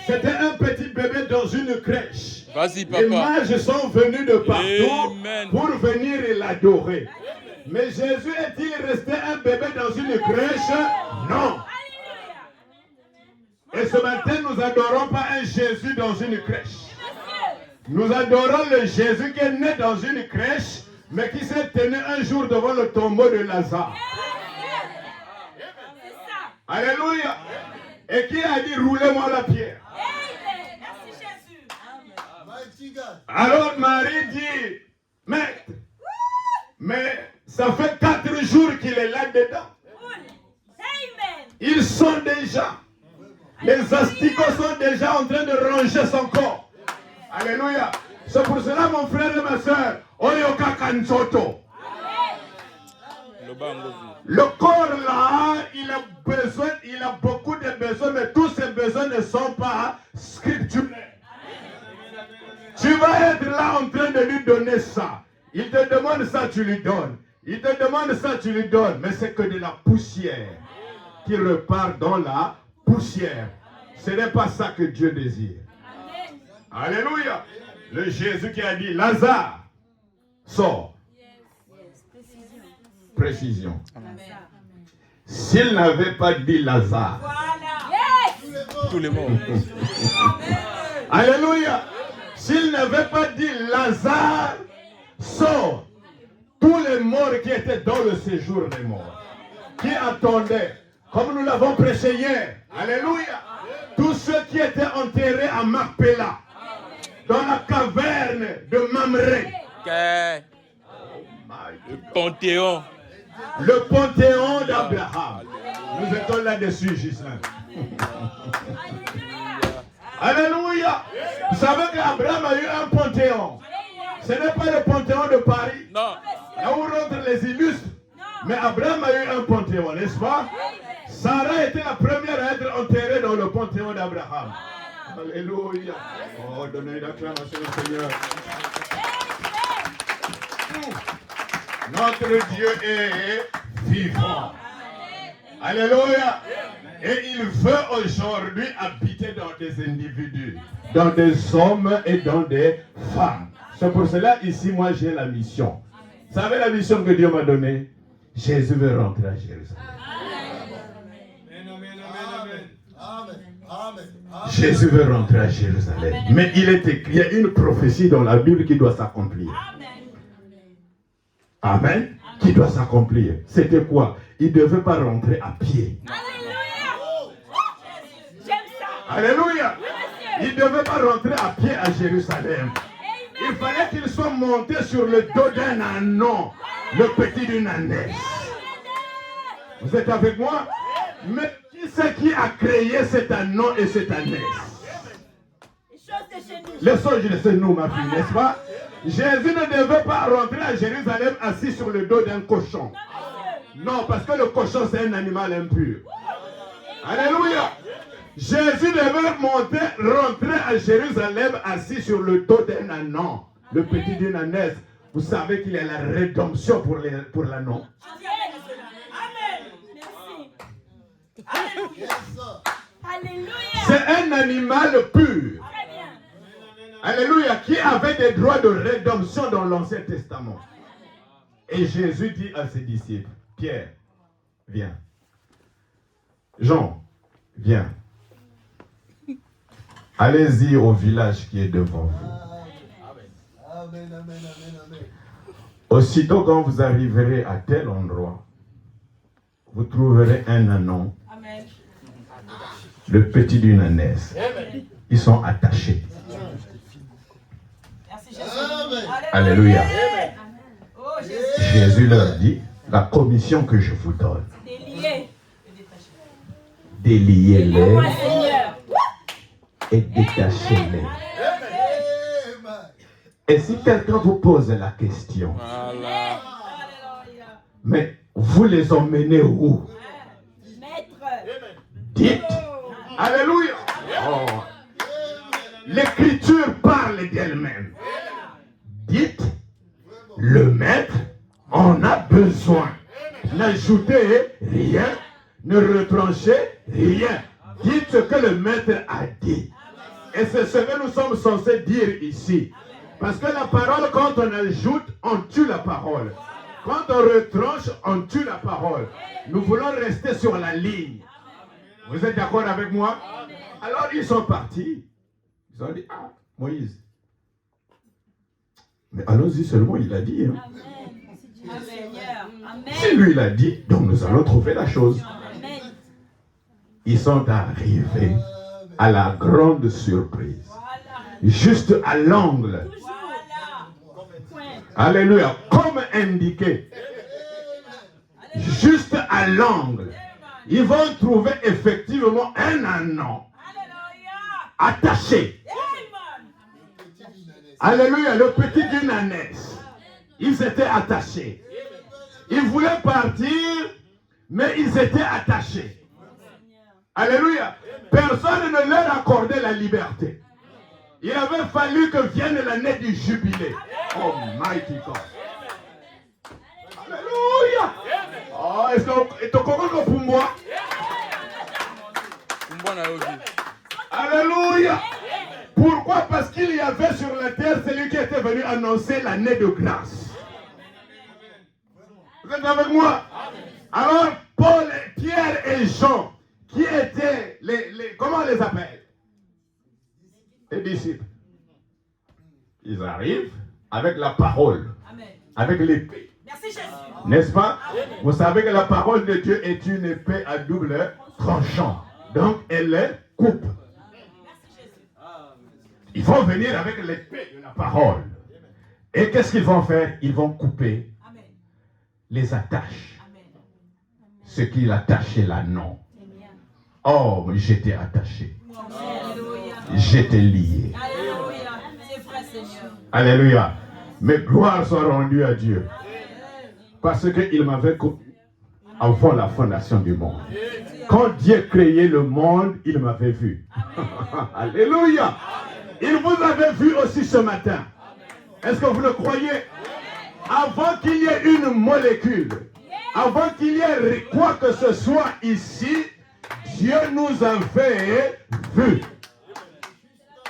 C'était un petit bébé dans une crèche. Vas-y, papa. Les mages sont venus de partout Amen. pour venir l'adorer. Mais Jésus est-il resté un bébé dans une crèche? Non. Et ce matin, nous n'adorons pas un Jésus dans une crèche. Nous adorons le Jésus qui est né dans une crèche, mais qui s'est tenu un jour devant le tombeau de Lazare. Alléluia. Et qui a dit, roulez-moi la pierre. Alors Marie dit, mais ça fait 4 jours qu'il est là-dedans. Ils sont déjà, les asticots sont déjà en train de ranger son corps. Alléluia. C'est pour cela, mon frère et ma soeur, Oyoka Kansoto. Le corps là, il a beaucoup de besoins, mais tous ces besoins ne sont pas scripturels. Tu vas être là en train de lui donner ça. Il te demande ça, tu lui donnes. Il te demande ça, tu lui donnes. Mais c'est que de la poussière qui repart dans la poussière. Ce n'est pas ça que Dieu désire. Alléluia. Le Jésus qui a dit, Lazare, sort. Précision. S'il n'avait pas dit Lazare, Tous les morts. alléluia. S'il n'avait pas dit Lazare, sort. Tous les morts qui étaient dans le séjour des morts, qui attendaient, comme nous l'avons prêché hier, alléluia. Tous ceux qui étaient enterrés à Macpéla, dans la caverne de Mamré. Le Panthéon. Le panthéon d'Abraham. Nous étions là-dessus, Gislain. Alléluia. Vous savez qu'Abraham a eu un panthéon. Ce n'est pas le panthéon de Paris. Non. Là où rentrent les illustres. Mais Abraham a eu un panthéon, n'est-ce pas? Sarah était la première à être enterrée dans le panthéon d'Abraham. Alléluia. Oh, donnez une acclamation au Seigneur. Notre Dieu est vivant. Alléluia. Et il veut aujourd'hui habiter dans des individus, dans des hommes et dans des femmes. C'est pour cela, ici, moi, j'ai la mission. Vous savez la mission que Dieu m'a donnée? Jésus veut rentrer à Jérusalem. Jésus veut rentrer à Jérusalem. Mais il est écrit, il y a une prophétie dans la Bible qui doit s'accomplir. Amen. Qui doit s'accomplir. C'était quoi? Il ne devait pas rentrer à pied. Alléluia. Il ne devait pas rentrer à pied à Jérusalem. Il fallait qu'il soit monté sur le dos d'un ânon, le petit d'une ânesse. Vous êtes avec moi? Mais qui c'est qui a créé cet ânon et cette ânesse? Les choses de nous, ma fille, n'est-ce pas? Jésus ne devait pas rentrer à Jérusalem assis sur le dos d'un cochon. Non, parce que le cochon, c'est un animal impur. Alléluia. Jésus devait rentrer à Jérusalem assis sur le dos d'un ânon, le petit d'une ânesse. Vous savez qu'il y a la rédemption pour l'ânon. C'est un animal pur. Alléluia, qui avait des droits de rédemption dans l'Ancien Testament. Et Jésus dit à ses disciples, Pierre, viens. Jean, viens. Allez-y au village qui est devant vous. Amen, amen, amen, amen. Aussitôt quand vous arriverez à tel endroit, vous trouverez un ânon, le petit d'une ânesse. Ils sont attachés. Alléluia. Jésus leur dit, la commission que je vous donne, déliez-les et détachez-les. Et si quelqu'un vous pose la question, mais vous les emmenez où? Dites, alléluia. Oh. L'écriture parle d'elle-même. Dites, le maître en a besoin. N'ajoutez rien, ne retranchez rien. Dites ce que le maître a dit. Et c'est ce que nous sommes censés dire ici. Parce que la parole, quand on ajoute, on tue la parole. Quand on retranche, on tue la parole. Nous voulons rester sur la ligne. Vous êtes d'accord avec moi? Alors ils sont partis. Ils ont dit, ah, Moïse. Mais allons-y seulement, il a dit. Hein. Si lui il a dit, donc nous allons trouver la chose. Ils sont arrivés à la grande surprise. Juste à l'angle. Alléluia. Comme indiqué. Juste à l'angle. Ils vont trouver effectivement un ânon attaché. Alléluia, le petit d'une ânesse. Ils étaient attachés. Ils voulaient partir, mais ils étaient attachés. Alléluia. Personne ne leur accordait la liberté. Il avait fallu que vienne l'année du jubilé. Oh, mighty God. Alléluia. Oh, est-ce que tu comprends pour moi? Alléluia. Pourquoi? Parce qu'il y avait sur la terre celui qui était venu annoncer l'année de grâce. Vous êtes avec moi? Alors, Paul, Pierre et Jean, qui étaient comment on les appelle? Les disciples. Ils arrivent avec la parole, avec l'épée. Merci Jésus. N'est-ce pas? Vous savez que la parole de Dieu est une épée à double tranchant. Donc, elle les coupe. Ils vont venir avec l'épée de la parole. Et qu'est-ce qu'ils vont faire? Ils vont couper les attaches. Ce qu'il attachait là, non. Oh, j'étais attaché. J'étais lié. Alléluia. C'est vrai, Seigneur. Alléluia. Mais gloire soit rendue à Dieu. Parce qu'il m'avait connu avant la fondation du monde. Quand Dieu créait le monde, il m'avait vu. Alléluia. Il vous avait vu aussi ce matin. Est-ce que vous le croyez? Avant qu'il y ait une molécule, avant qu'il y ait quoi que ce soit ici, Dieu nous avait vus.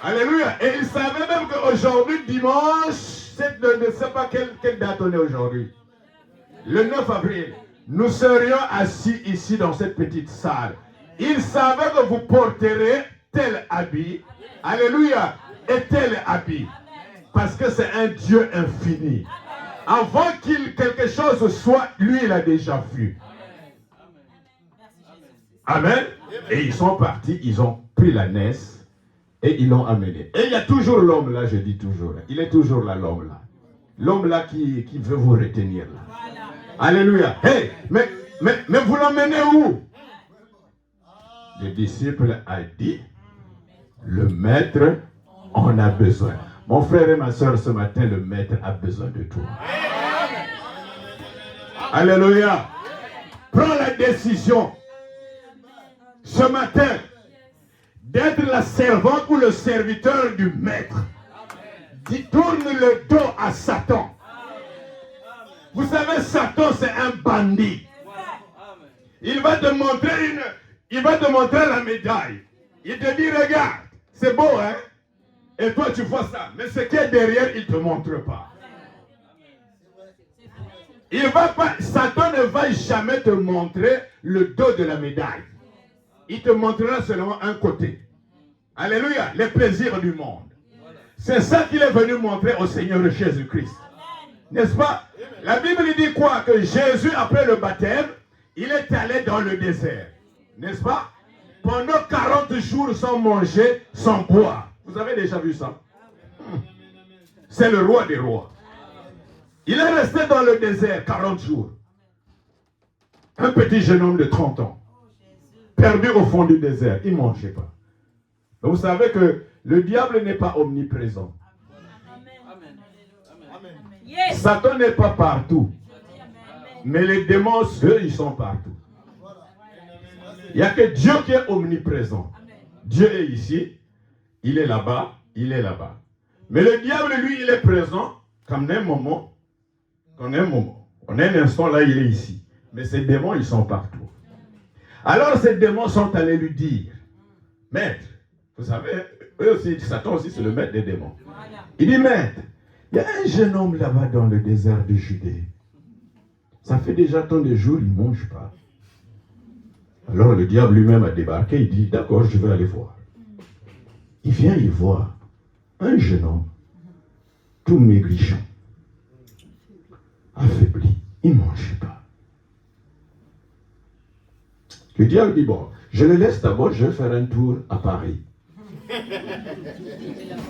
Alléluia. Et il savait même qu'aujourd'hui, dimanche, je ne sais pas quelle date on est aujourd'hui. Le 9 avril, nous serions assis ici dans cette petite salle. Il savait que vous porterez tel habit. Alléluia. Et tel habit. Parce que c'est un Dieu infini. Avant quelque chose soit, lui, il a déjà vu. Amen. Et ils sont partis, ils ont pris la naisse et ils l'ont amené. Et il y a toujours l'homme là, je dis toujours. Il est toujours là, l'homme là. L'homme là qui veut vous retenir là. Alléluia. Hey, mais vous l'emmenez où? Le disciple a dit, le maître en a besoin. Mon frère et ma soeur, ce matin, le maître a besoin de toi. Alléluia. Prends la décision ce matin d'être la servante ou le serviteur du maître. Tourne le dos à Satan. Vous savez, Satan, c'est un bandit. Il va te montrer la médaille. Il te dit, regarde, c'est beau, hein? Et toi, tu vois ça. Mais ce qui est derrière, il ne te montre pas. Satan ne va jamais te montrer le dos de la médaille. Il te montrera seulement un côté. Alléluia, les plaisirs du monde. C'est ça qu'il est venu montrer au Seigneur Jésus-Christ. N'est-ce pas? La Bible dit quoi? Que Jésus, après le baptême, il est allé dans le désert. N'est-ce pas? Pendant 40 jours sans manger, sans boire. Vous avez déjà vu ça? C'est le roi des rois. Il est resté dans le désert 40 jours. Un petit jeune homme de 30 ans. Perdu au fond du désert. Il ne mangeait pas. Donc vous savez que le diable n'est pas omniprésent. Yes. Satan n'est pas partout. Mais les démons, eux, ils sont partout. Il n'y a que Dieu qui est omniprésent. Dieu est ici, il est là-bas, il est là-bas. Mais le diable, lui, il est présent comme un moment. On a un instant là, il est ici. Mais ces démons, ils sont partout. Alors ces démons sont allés lui dire, maître, vous savez, eux aussi, Satan aussi, c'est le maître des démons. Il dit, maître, il y a un jeune homme là-bas dans le désert de Judée. Ça fait déjà tant de jours, il ne mange pas. Alors le diable lui-même a débarqué, il dit, d'accord, je vais aller voir. Il vient, il voit un jeune homme, tout maigrichon, affaibli, il ne mange pas. Le diable dit, bon, je le laisse d'abord, je vais faire un tour à Paris.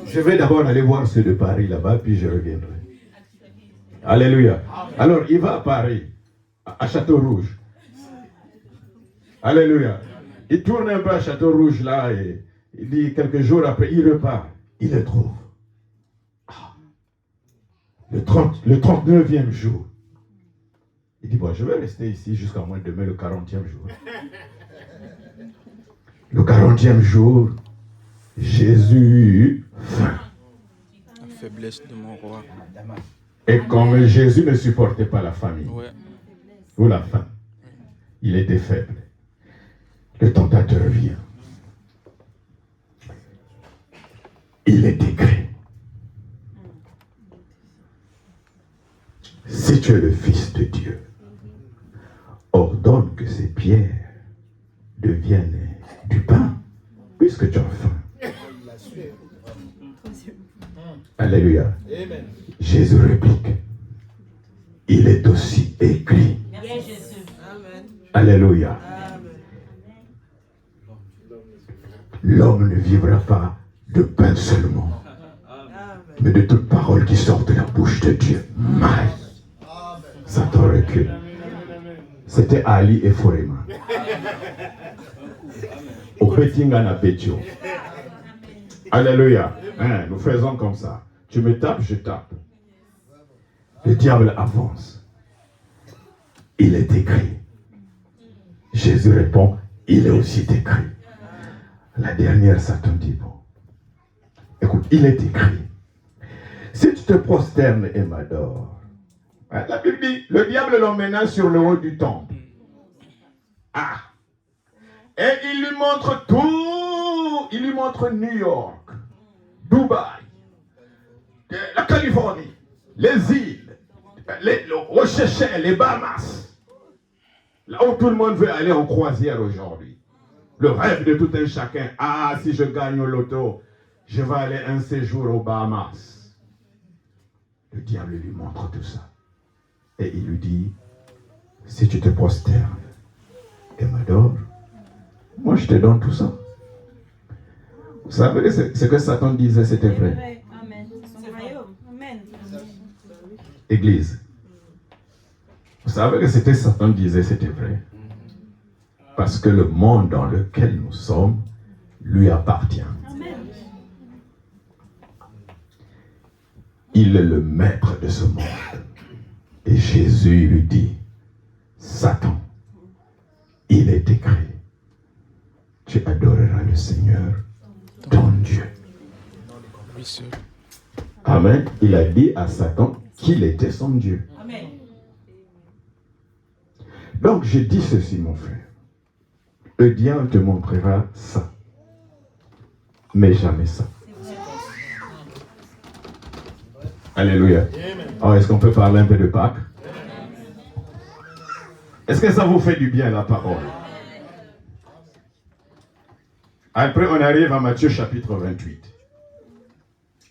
Je vais d'abord aller voir ceux de Paris là-bas, puis je reviendrai. Alléluia. Alors, il va à Paris, à Château-Rouge. Alléluia. Il tourne un peu à Château-Rouge là, et il dit, quelques jours après, il repart. Il le trouve. Le 39e jour. Il dit, bon, je vais rester ici jusqu'à moins demain, le 40e jour. Le 40e jour, Jésus eut faim. La faiblesse de mon roi. Et comme Jésus ne supportait pas la famine, Ouais. ou la faim, il était faible. Le tentateur vient. Il est écrit. Si tu es le Fils de Dieu, ordonne que ces pierres deviennent du pain, puisque tu as faim. Alléluia. Jésus réplique. Il est aussi écrit. Alléluia. L'homme ne vivra pas de pain seulement, mais de toute parole qui sort de la bouche de Dieu. Maï. Satan recule. C'était Ali et Forema. Au Petingana Betio. Alléluia. Hein, nous faisons comme ça. Tu me tapes, je tape. Le diable avance. Il est écrit. Jésus répond, il est aussi écrit. La dernière, Satan dit, bon, écoute, il est écrit. Si tu te prosternes et m'adores, la Bible dit, le diable l'emmena sur le haut du temple. Ah! Et il lui montre tout. Il lui montre New York, Dubaï, la Californie, les îles, les Seychelles, les Bahamas. Là où tout le monde veut aller en croisière aujourd'hui. Le rêve de tout un chacun. Ah, si je gagne au loto, je vais aller un séjour aux Bahamas. Le diable lui montre tout ça. Et il lui dit, si tu te prosternes et m'adores, moi je te donne tout ça. Vous savez, ce que Satan disait, c'était vrai. Amen. C'est vrai. Amen. Église. Vous savez que c'était Satan disait, c'était vrai. Parce que le monde dans lequel nous sommes lui appartient. Amen. Il est le maître de ce monde. Et Jésus lui dit, Satan, il est écrit, tu adoreras le Seigneur, ton Dieu. Amen. Il a dit à Satan qu'il était son Dieu. Amen. Donc je dis ceci, mon frère. Le diable te montrera ça, mais jamais ça. Alléluia. Alors, est-ce qu'on peut parler un peu de Pâques? Est-ce que ça vous fait du bien, la parole? Après, on arrive à Matthieu chapitre 28.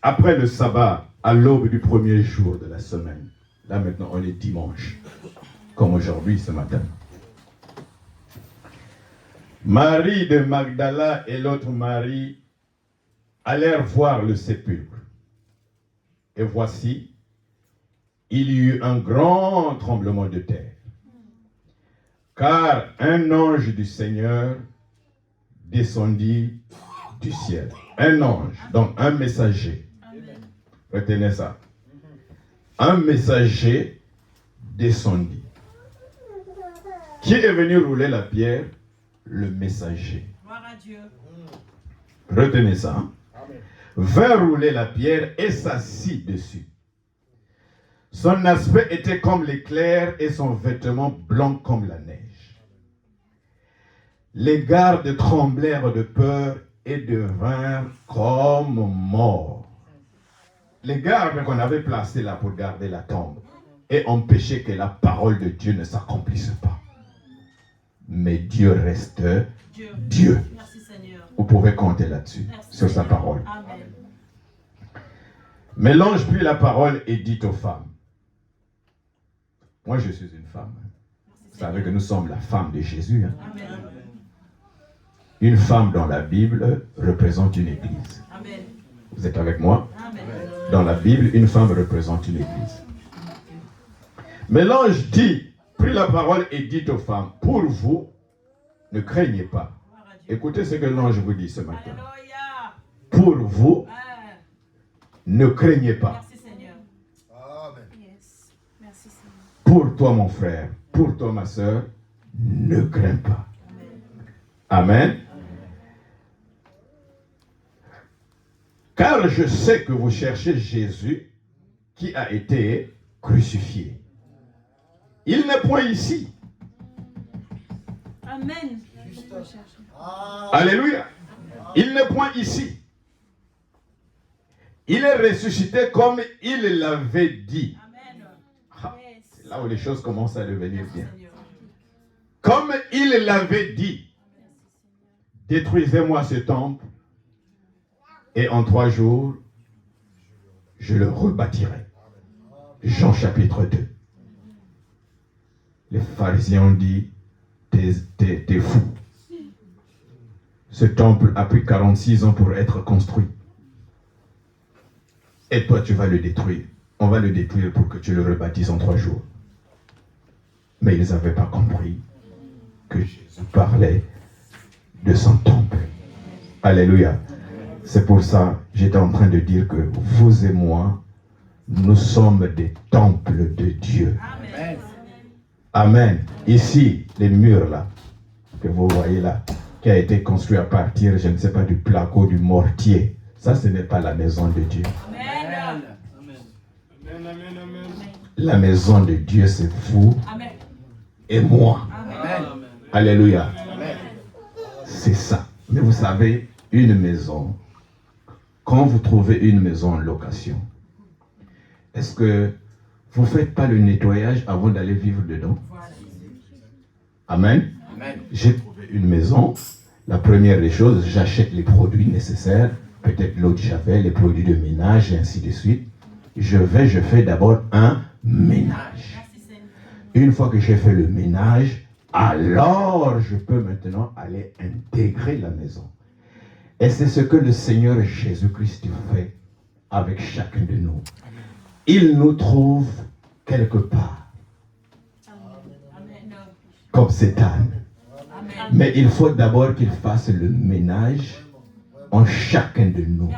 Après le sabbat, à l'aube du premier jour de la semaine. Là, maintenant, on est dimanche, comme aujourd'hui, ce matin. Marie de Magdala et l'autre Marie allèrent voir le sépulcre. Et voici, il y eut un grand tremblement de terre. Car un ange du Seigneur descendit du ciel. Un ange, donc un messager. Retenez ça. Un messager descendit. Qui est venu rouler la pierre? Le messager. Gloire à Dieu. Retenez ça. Hein? Vint rouler la pierre et s'assit dessus. Son aspect était comme l'éclair et son vêtement blanc comme la neige. Les gardes tremblèrent de peur et devinrent comme morts. Les gardes qu'on avait placés là pour garder la tombe et empêcher que la parole de Dieu ne s'accomplisse pas. Mais Dieu reste Dieu. Merci Seigneur. Vous pouvez compter là-dessus, sur sa parole. Amen. Mais l'ange prit la parole et dit aux femmes. Moi, je suis une femme. Vous savez que nous sommes la femme de Jésus. Hein? Amen. Une femme dans la Bible représente une église. Amen. Vous êtes avec moi? Amen. Dans la Bible, une femme représente une église. Mais l'ange prit la parole et dit aux femmes, pour vous, ne craignez pas. Écoutez ce que l'ange vous dit ce matin. Alléluia. Pour vous, Ah, ne craignez pas. merci Seigneur. Amen. Yes. Merci Seigneur. Pour toi, mon frère, pour toi, ma soeur, ne crains pas. Amen. Car je sais que vous cherchez Jésus qui a été crucifié. Il n'est point ici. Amen. Alléluia. Il n'est point ici. Il est ressuscité comme il l'avait dit. Amen. Ah, c'est là où les choses commencent à devenir bien. Seigneur. Comme il l'avait dit. Détruisez-moi ce temple et en 3 jours, je le rebâtirai. Jean chapitre 2. Les pharisiens ont dit, t'es fou. Ce temple a pris 46 ans pour être construit. Et toi, tu vas le détruire. On va le détruire pour que tu le rebâtisses en 3 jours. Mais ils n'avaient pas compris que Jésus parlait de son temple. Alléluia. C'est pour ça que j'étais en train de dire que vous et moi, nous sommes des temples de Dieu. Amen. Amen. Ici, les murs là, que vous voyez là, qui a été construit à partir, je ne sais pas, du placo, du mortier. Ça, ce n'est pas la maison de Dieu. Amen. La maison de Dieu, c'est vous Amen. et moi. Amen. Alléluia. c'est ça. Mais vous savez, une maison, quand vous trouvez une maison en location, est-ce que vous ne faites pas le nettoyage avant d'aller vivre dedans? Amen. Amen. J'ai trouvé une maison. La première des choses, j'achète les produits nécessaires, peut-être l'eau de javel, les produits de ménage et ainsi de suite. Je fais d'abord un ménage. Une fois que j'ai fait le ménage, alors je peux maintenant aller intégrer la maison. Et c'est ce que le Seigneur Jésus-Christ fait avec chacun de nous. Il nous trouve quelque part, comme cet âne. Mais il faut d'abord qu'il fasse le ménage en chacun de nous.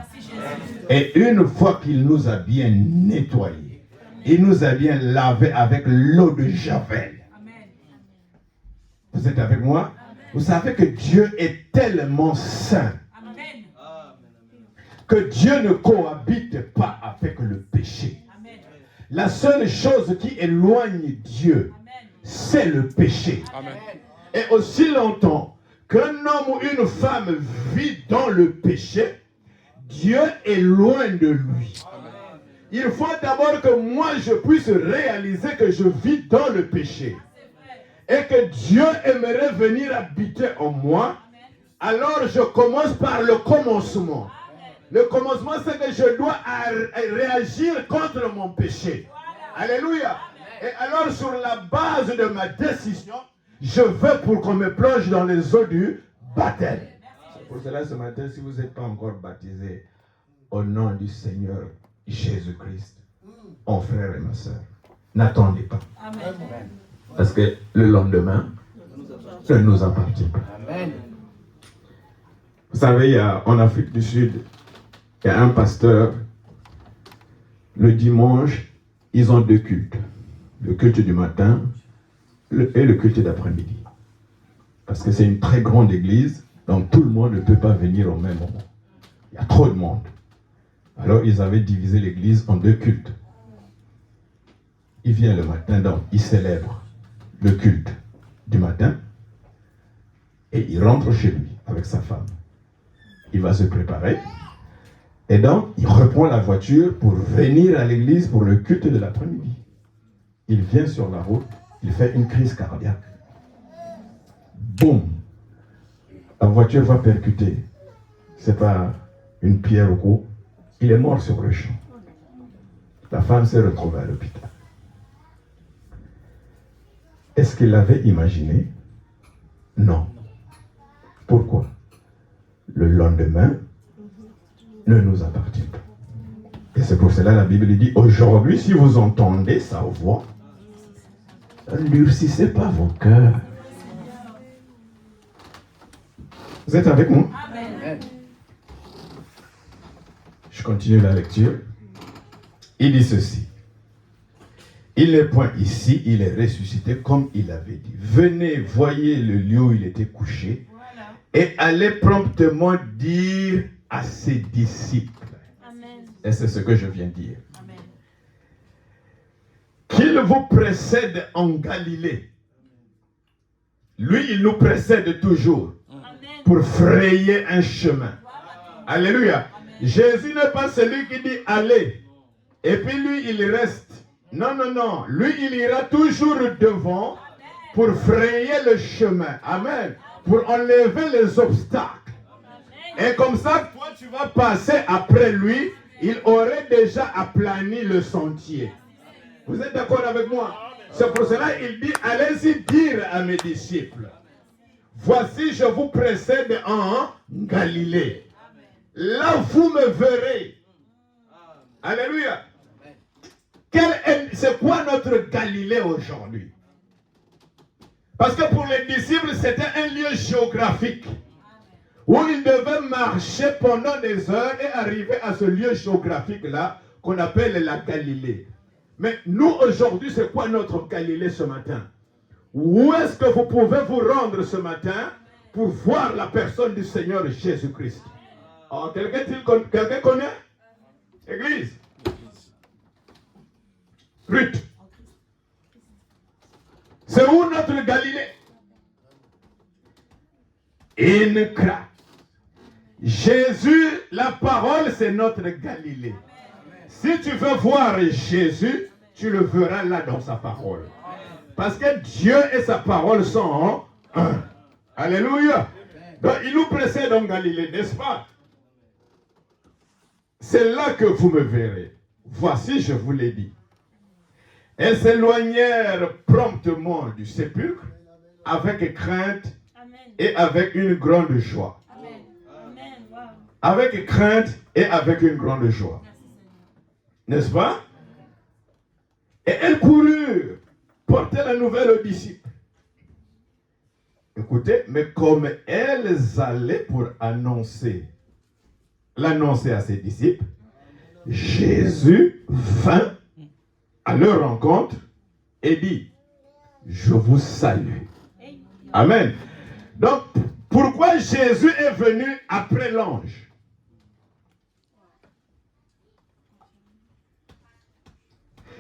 Et une fois qu'il nous a bien nettoyés, il nous a bien lavés avec l'eau de javel. Vous êtes avec moi? Vous savez que Dieu est tellement saint que Dieu ne cohabite pas avec le péché. La seule chose qui éloigne Dieu, c'est le péché. Amen. Et aussi longtemps qu'un homme ou une femme vit dans le péché, Dieu est loin de lui. Il faut d'abord que moi je puisse réaliser que je vis dans le péché et que Dieu aimerait venir habiter en moi. Alors je commence par le commencement. Le commencement, c'est que je dois réagir contre mon péché. Alléluia. Et alors sur la base de ma décision, je veux pour qu'on me plonge dans les eaux du baptême. C'est pour cela ce matin, si vous n'êtes pas encore baptisé au nom du Seigneur Jésus-Christ, mon frère et ma soeur, n'attendez pas. Amen. Parce que le lendemain ne nous appartient pas. Amen. Vous savez, en Afrique du Sud, il y a un pasteur, le dimanche, ils ont deux cultes. Le culte du matin et le culte d'après-midi. Parce que c'est une très grande église, donc tout le monde ne peut pas venir au même moment. Il y a trop de monde. Alors ils avaient divisé l'église en deux cultes. Il vient le matin, donc il célèbre le culte du matin et il rentre chez lui avec sa femme. Il va se préparer et donc il reprend la voiture pour venir à l'église pour le culte de l'après-midi. Il vient sur la route, il fait une crise cardiaque. Boum! La voiture va percuter. C'est pas une pierre au cou. Il est mort sur le champ. La femme s'est retrouvée à l'hôpital. Est-ce qu'il l'avait imaginé? Non. Pourquoi? Le lendemain ne nous appartient pas. Et c'est pour cela la Bible dit, aujourd'hui, si vous entendez sa voix, n'endurcissez pas vos cœurs. Vous êtes avec moi? Amen. Je continue la lecture. Il dit ceci. Il n'est point ici, il est ressuscité comme il avait dit. Venez, voyez le lieu où il était couché et allez promptement dire à ses disciples. Amen. Et c'est ce que je viens de dire. Amen. Qu'il vous précède en Galilée. Lui, il nous précède toujours Amen. pour frayer un chemin. Alléluia. Jésus n'est pas celui qui dit allez. Et puis lui, il reste. Non, non, non. Lui, il ira toujours devant pour frayer le chemin. Amen. Pour enlever les obstacles. Et comme ça, toi, tu vas passer après lui. Il aurait déjà aplani le sentier. Vous êtes d'accord avec moi? C'est pour cela qu'il dit, allez-y dire à mes disciples, voici, je vous précède en Galilée. Là, vous me verrez. Alléluia. C'est quoi notre Galilée aujourd'hui? Parce que pour les disciples, c'était un lieu géographique où ils devaient marcher pendant des heures et arriver à ce lieu géographique-là qu'on appelle la Galilée. Mais nous, aujourd'hui, c'est quoi notre Galilée ce matin? Où est-ce que vous pouvez vous rendre ce matin pour voir la personne du Seigneur Jésus-Christ? Oh, quelqu'un connaît? Église? Ruth. C'est où notre Galilée? Il une crainte. Jésus, la parole, c'est notre Galilée. Si tu veux voir Jésus, tu le verras là dans sa parole. Parce que Dieu et sa parole sont un. Alléluia. Donc, il nous précède en Galilée, n'est-ce pas? C'est là que vous me verrez. Voici, je vous l'ai dit. Elles s'éloignèrent promptement du sépulcre avec crainte et avec une grande joie. Avec crainte et avec une grande joie. N'est-ce pas? Et elles coururent porter la nouvelle aux disciples. Écoutez, mais comme elles allaient pour l'annoncer à ses disciples, Jésus vint à leur rencontre et dit, je vous salue. Amen. Donc, pourquoi Jésus est venu après l'ange?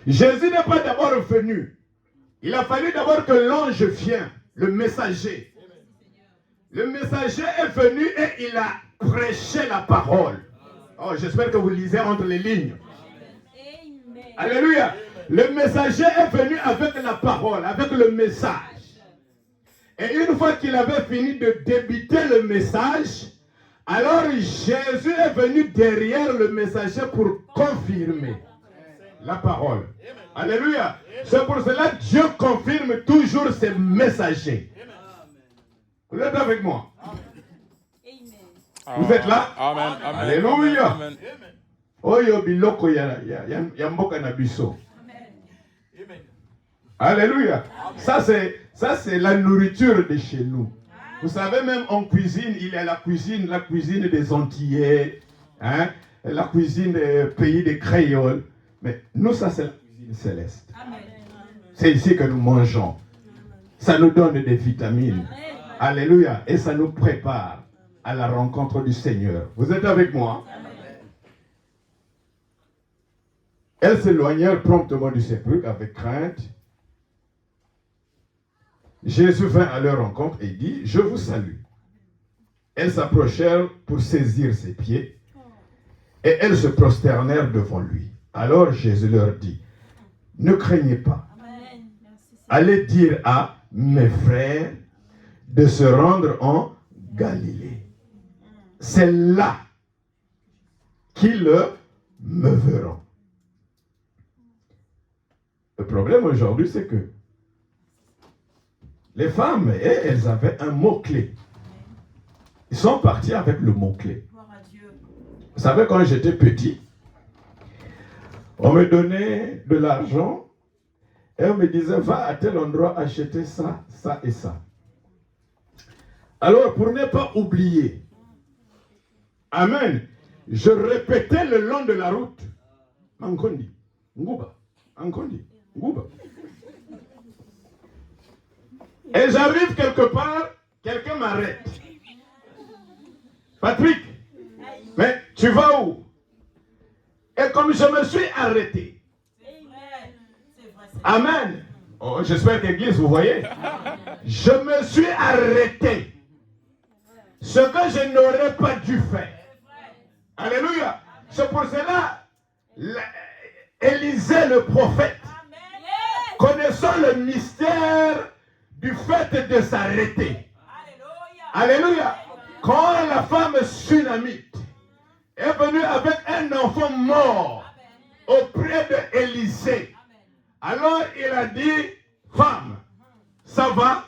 Jésus n'est pas d'abord venu. Il a fallu d'abord que l'ange vienne, le messager. Le messager est venu et il a prêché la parole. Oh, j'espère que vous lisez entre les lignes. Alléluia. Le messager est venu avec la parole, avec le message. Et une fois qu'il avait fini de débiter le message, alors Jésus est venu derrière le messager pour confirmer la parole. Alléluia. C'est pour cela que Dieu confirme toujours ses messagers. Vous êtes avec moi? Vous êtes là? Amen. Alléluia. Amen. Oyo biloko ya mboka na biso. Alléluia. Ça c'est la nourriture de chez nous. Vous savez, même en cuisine, il y a la cuisine des Antillais, hein, la cuisine des pays des créoles. Mais nous, ça c'est la cuisine céleste. C'est ici que nous mangeons. Ça nous donne des vitamines. Alléluia. Et ça nous prépare à la rencontre du Seigneur. Vous êtes avec moi? Elles s'éloignèrent promptement du sépulcre avec crainte. Jésus vint à leur rencontre et dit, je vous salue. Elles s'approchèrent pour saisir ses pieds et elles se prosternèrent devant lui. Alors Jésus leur dit, ne craignez pas. Allez dire à mes frères de se rendre en Galilée. C'est là qu'ils me verront. Le problème aujourd'hui, c'est que les femmes, elles avaient un mot-clé. Ils sont partis avec le mot-clé. Vous savez, quand j'étais petit, on me donnait de l'argent et on me disait, va à tel endroit acheter ça, ça et ça. Alors, pour ne pas oublier, amen, je répétais le long de la route, Mankondi, Ngouba, Ankondi, Ngouba. Et j'arrive quelque part, quelqu'un m'arrête. Patrick, mais tu vas où? Et comme je me suis arrêté. Amen. Oh, j'espère que l'église, vous voyez. Je me suis arrêté. Ce que je n'aurais pas dû faire. Alléluia. C'est pour cela, Élisée le prophète, connaissant le mystère du fait de s'arrêter. Alléluia. Quand la femme sunamite est venue avec un enfant mort auprès d'Élisée, alors il a dit, femme, ça va?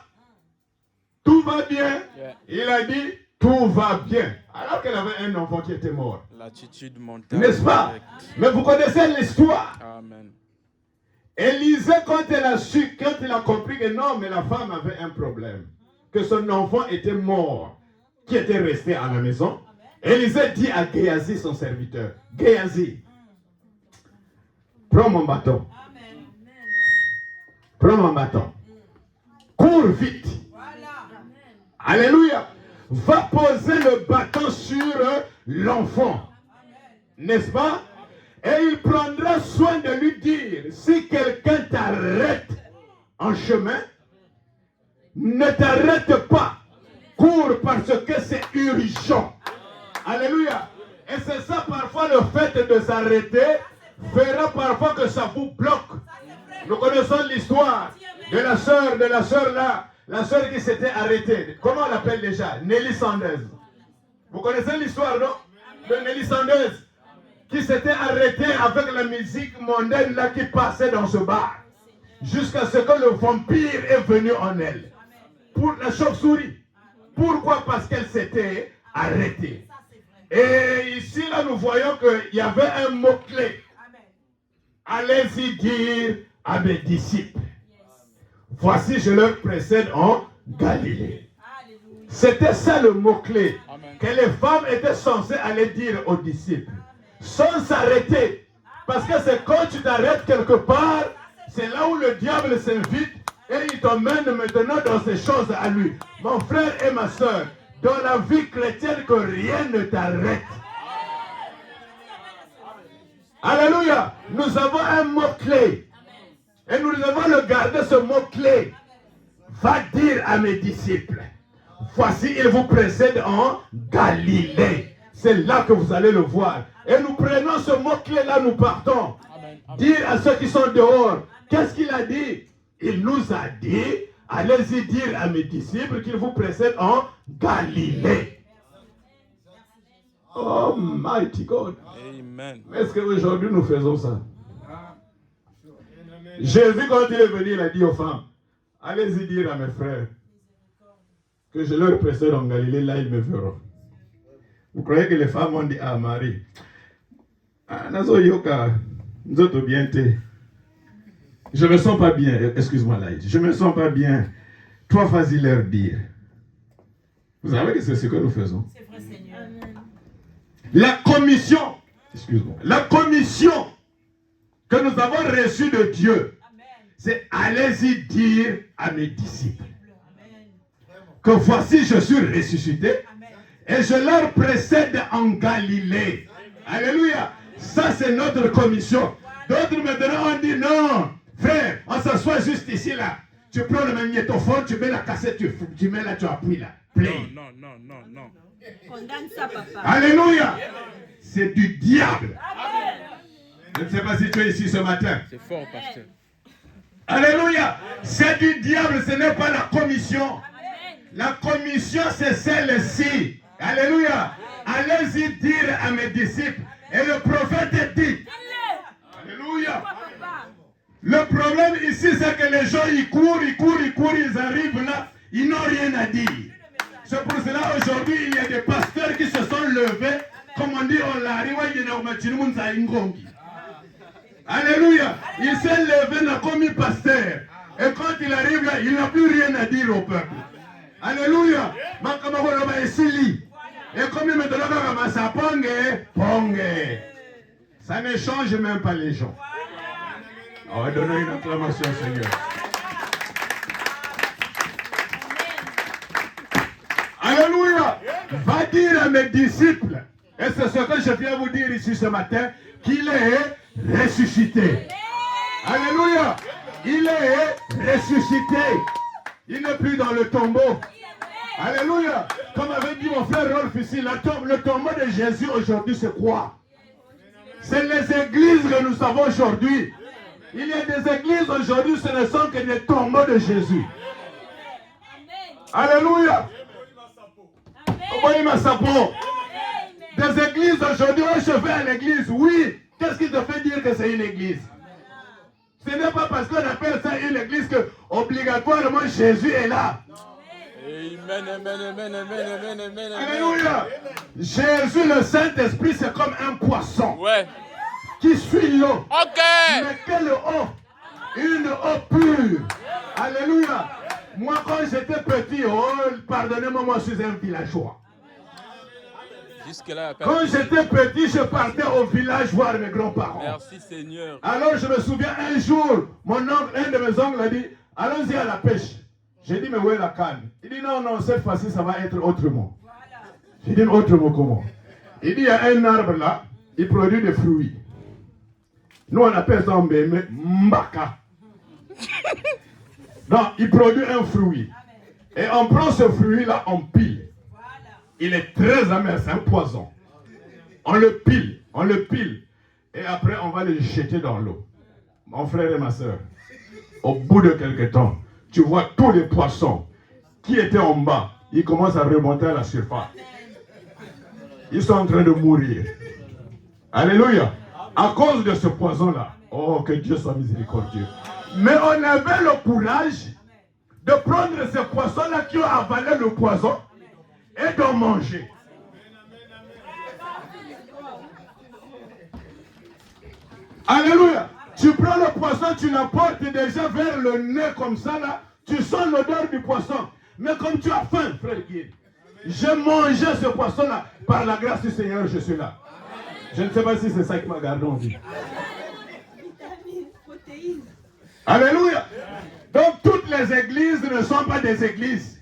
Tout va bien? Il a dit, tout va bien. Alors qu'elle avait un enfant qui était mort. L'attitude mentale. N'est-ce pas? Mais vous connaissez l'histoire. Amen. Élisée, quand elle a su, quand il a compris que non, mais la femme avait un problème, que son enfant était mort, qui était resté à la maison, Élisée dit à Géasi, son serviteur, Géasi, prends mon bâton. Prends mon bâton. Cours vite. Alléluia. Va poser le bâton sur l'enfant. N'est-ce pas? Et il prendra soin de lui dire, si quelqu'un t'arrête en chemin, ne t'arrête pas. Cours parce que c'est urgent. Alléluia. Et c'est ça parfois le fait de s'arrêter fera parfois que ça vous bloque. Nous connaissons l'histoire de la sœur là, la sœur qui s'était arrêtée. Comment on l'appelle déjà? Nelly Sanders. Vous connaissez l'histoire, non? De Nelly Sanders qui s'était arrêtée avec la musique mondaine là qui passait dans ce bar. Jusqu'à ce que le vampire est venu en elle. Pour la chauve-souris. Pourquoi? Parce qu'elle s'était arrêtée. Et ici, là, nous voyons qu'il y avait un mot-clé. Allez-y dire à mes disciples. Voici, je leur précède en Galilée. C'était ça le mot-clé. Que les femmes étaient censées aller dire aux disciples. Sans s'arrêter. Parce que c'est quand tu t'arrêtes quelque part, c'est là où le diable s'invite et il t'emmène maintenant dans ces choses à lui. Mon frère et ma soeur, dans la vie chrétienne, que rien ne t'arrête. Alléluia. Nous avons un mot-clé. Et nous devons le garder, ce mot-clé. Va dire à mes disciples. Voici, il vous précède en Galilée. C'est là que vous allez le voir. Et nous prenons ce mot-clé-là, nous partons. Dire à ceux qui sont dehors. Qu'est-ce qu'il a dit? Il nous a dit, allez-y dire à mes disciples qu'il vous précède en Galilée. Oh, mighty God. Amen. Est-ce qu'aujourd'hui nous faisons ça? Jésus, quand il est venu, il a dit aux femmes, allez-y dire à mes frères que je leur précède en Galilée, là ils me verront. Vous croyez que les femmes ont dit à Marie, je me sens pas bien, excuse-moi Laïd, je me sens pas bien. Toi, vas-y leur dire. Vous savez que c'est ce que nous faisons. C'est vrai, Seigneur. La commission, excuse-moi, la commission que nous avons reçue de Dieu, c'est allez-y dire à mes disciples que voici je suis ressuscité et je leur précède en Galilée. Alléluia. Ça c'est notre commission. D'autres maintenant ont dit non, frère, on s'assoit juste ici là. Tu prends le magnétophone, tu mets la cassette, tu mets là, tu appuies là. Play. Non. Condamne ça, papa. Alléluia. C'est du diable. Je ne sais pas si tu es ici ce matin. C'est fort, pasteur. Alléluia. C'est du diable, ce n'est pas la commission. La commission, c'est celle-ci. Alléluia. Allez-y dire à mes disciples. Et le prophète dit. Alléluia. Le problème ici, c'est que les gens, ils courent, ils arrivent là. Ils n'ont rien à dire. C'est pour cela aujourd'hui, il y a des pasteurs qui se sont levés. Comme on dit, on l'arrive, il y a un Alléluia. Il s'est levé, n'a commis pasteur. Et quand il arrive là, il n'a plus rien à dire au peuple. Alléluia. Et comme il me donne ça pongue. Ça ne change même pas les gens. On va donner une acclamation au Seigneur. Alléluia. Va dire à mes disciples, et c'est ce que je viens vous dire ici ce matin, qu'il est ressuscité. Alléluia. Il est ressuscité. Il n'est plus dans le tombeau. Alléluia. Comme avait dit mon frère Rolf ici, le tombeau de Jésus aujourd'hui, c'est quoi? C'est les églises que nous avons aujourd'hui. Il y a des églises aujourd'hui, ce ne sont que des tombeaux de Jésus. Alléluia. Des églises aujourd'hui, je vais à l'église. Oui. Qu'est-ce qui te fait dire que c'est une église? Ce n'est pas parce qu'on appelle ça une église que obligatoirement Jésus est là. Amen. Alléluia. Jésus, le Saint-Esprit, c'est comme un poisson. Ouais. Qui suit l'eau. Ok. Mais quelle eau? Une eau pure. Alléluia. Moi, quand j'étais petit, pardonnez-moi, moi, je suis un villageois. Quand j'étais petit, je partais au village voir mes grands-parents. Merci Seigneur. Alors, je me souviens un jour, mon oncle, un de mes oncles a dit, allons-y à la pêche. J'ai dit, mais où est la canne? Il dit, non, cette fois-ci, ça va être autrement. J'ai dit, autrement comment? Il dit, il y a un arbre là, il produit des fruits. Nous, on appelle ça mbaka. Donc, il produit un fruit. Et on prend ce fruit-là, on pile. Il est très amer, c'est un poison. On le pile. Et après, on va le jeter dans l'eau. Mon frère et ma soeur, au bout de quelques temps, tu vois tous les poissons qui étaient en bas, ils commencent à remonter à la surface. Ils sont en train de mourir. Alléluia. À cause de ce poison-là. Oh, que Dieu soit miséricordieux. Mais on avait le courage de prendre ces poissons-là qui ont avalé le poison et d'en manger. Alléluia. Tu prends le poisson, tu l'apportes déjà vers le nez comme ça là. Tu sens l'odeur du poisson. Mais comme tu as faim, frère Guy, j'ai mangé ce poisson-là. Par la grâce du Seigneur, je suis là. Je ne sais pas si c'est ça qui m'a gardé en vie. Alléluia. Donc toutes les églises ne sont pas des églises.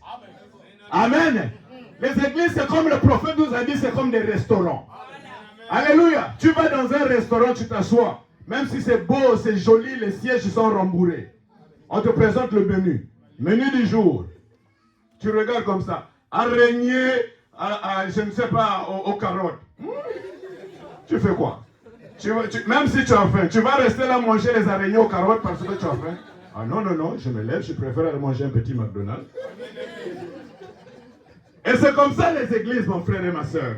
Amen. Les églises, c'est comme le prophète nous a dit, c'est comme des restaurants. Alléluia. Tu vas dans un restaurant, tu t'assois. Même si c'est beau, c'est joli, les sièges sont rembourrés. On te présente le menu. Menu du jour. Tu regardes comme ça. Araignée, je ne sais pas, aux carottes. Tu fais quoi? Même si tu as faim, tu vas rester là manger les araignées aux carottes parce que tu as faim. Ah non, non, non, je me lève, je préfère aller manger un petit McDonald's. Et c'est comme ça les églises, mon frère et ma soeur.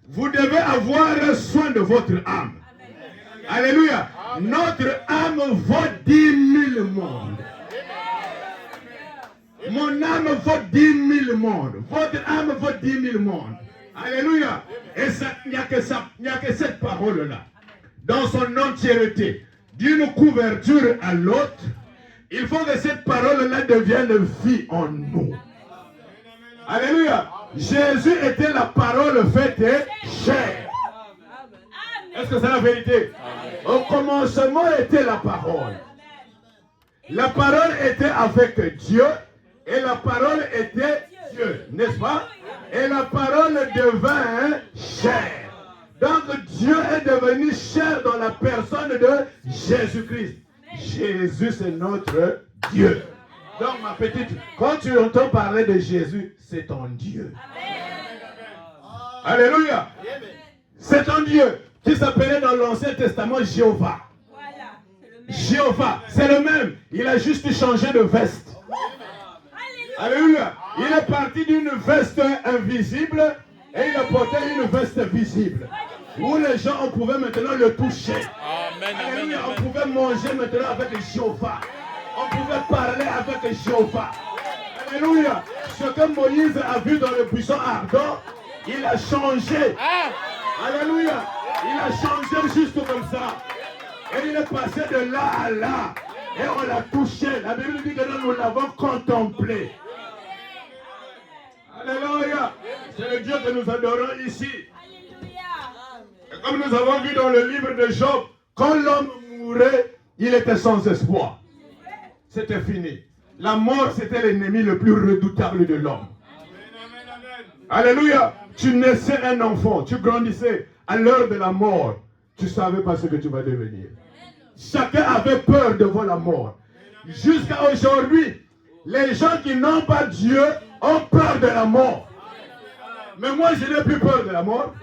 Vous devez avoir soin de votre âme. Alléluia. Notre âme vaut 10 000 mondes. Mon âme vaut 10 000 mondes. Votre âme vaut 10 000 mondes. Alléluia. Et il n'y a que cette parole-là. Dans son entièreté, d'une couverture à l'autre, il faut que cette parole-là devienne vie en nous. Alléluia. Jésus était la parole faite chair. Est-ce que c'est la vérité? Au commencement était la parole. La parole était avec Dieu et la parole était Dieu, n'est-ce pas? Et la parole devint chair. Donc Dieu est devenu chair dans la personne de Jésus-Christ. Jésus, c'est notre Dieu. Donc ma petite, quand tu entends parler de Jésus, c'est ton Dieu. Alléluia. C'est ton Dieu qui s'appelait dans l'Ancien Testament Jéhovah. Jéhovah, c'est le même. Il a juste changé de veste. Alléluia. Il est parti d'une veste invisible et il a porté une veste visible. Où les gens, on pouvait maintenant le toucher. Amen, Alléluia. amen, On pouvait manger maintenant avec Jéhovah. On pouvait parler avec Jéhovah. Alléluia. Ce que Moïse a vu dans le buisson ardent, il a changé. Alléluia. Il a changé juste comme ça. Et il est passé de là à là. Et on l'a touché. La Bible dit que nous l'avons contemplé. Alléluia. C'est le Dieu que nous adorons ici. Et comme nous avons vu dans le livre de Job, quand l'homme mourait, il était sans espoir. C'était fini. La mort, c'était l'ennemi le plus redoutable de l'homme. Alléluia. Tu naissais un enfant, tu grandissais. À l'heure de la mort, tu ne savais pas ce que tu vas devenir. Chacun avait peur devant la mort. Jusqu'à aujourd'hui, les gens qui n'ont pas Dieu ont peur de la mort. Mais moi, je n'ai plus peur de la mort.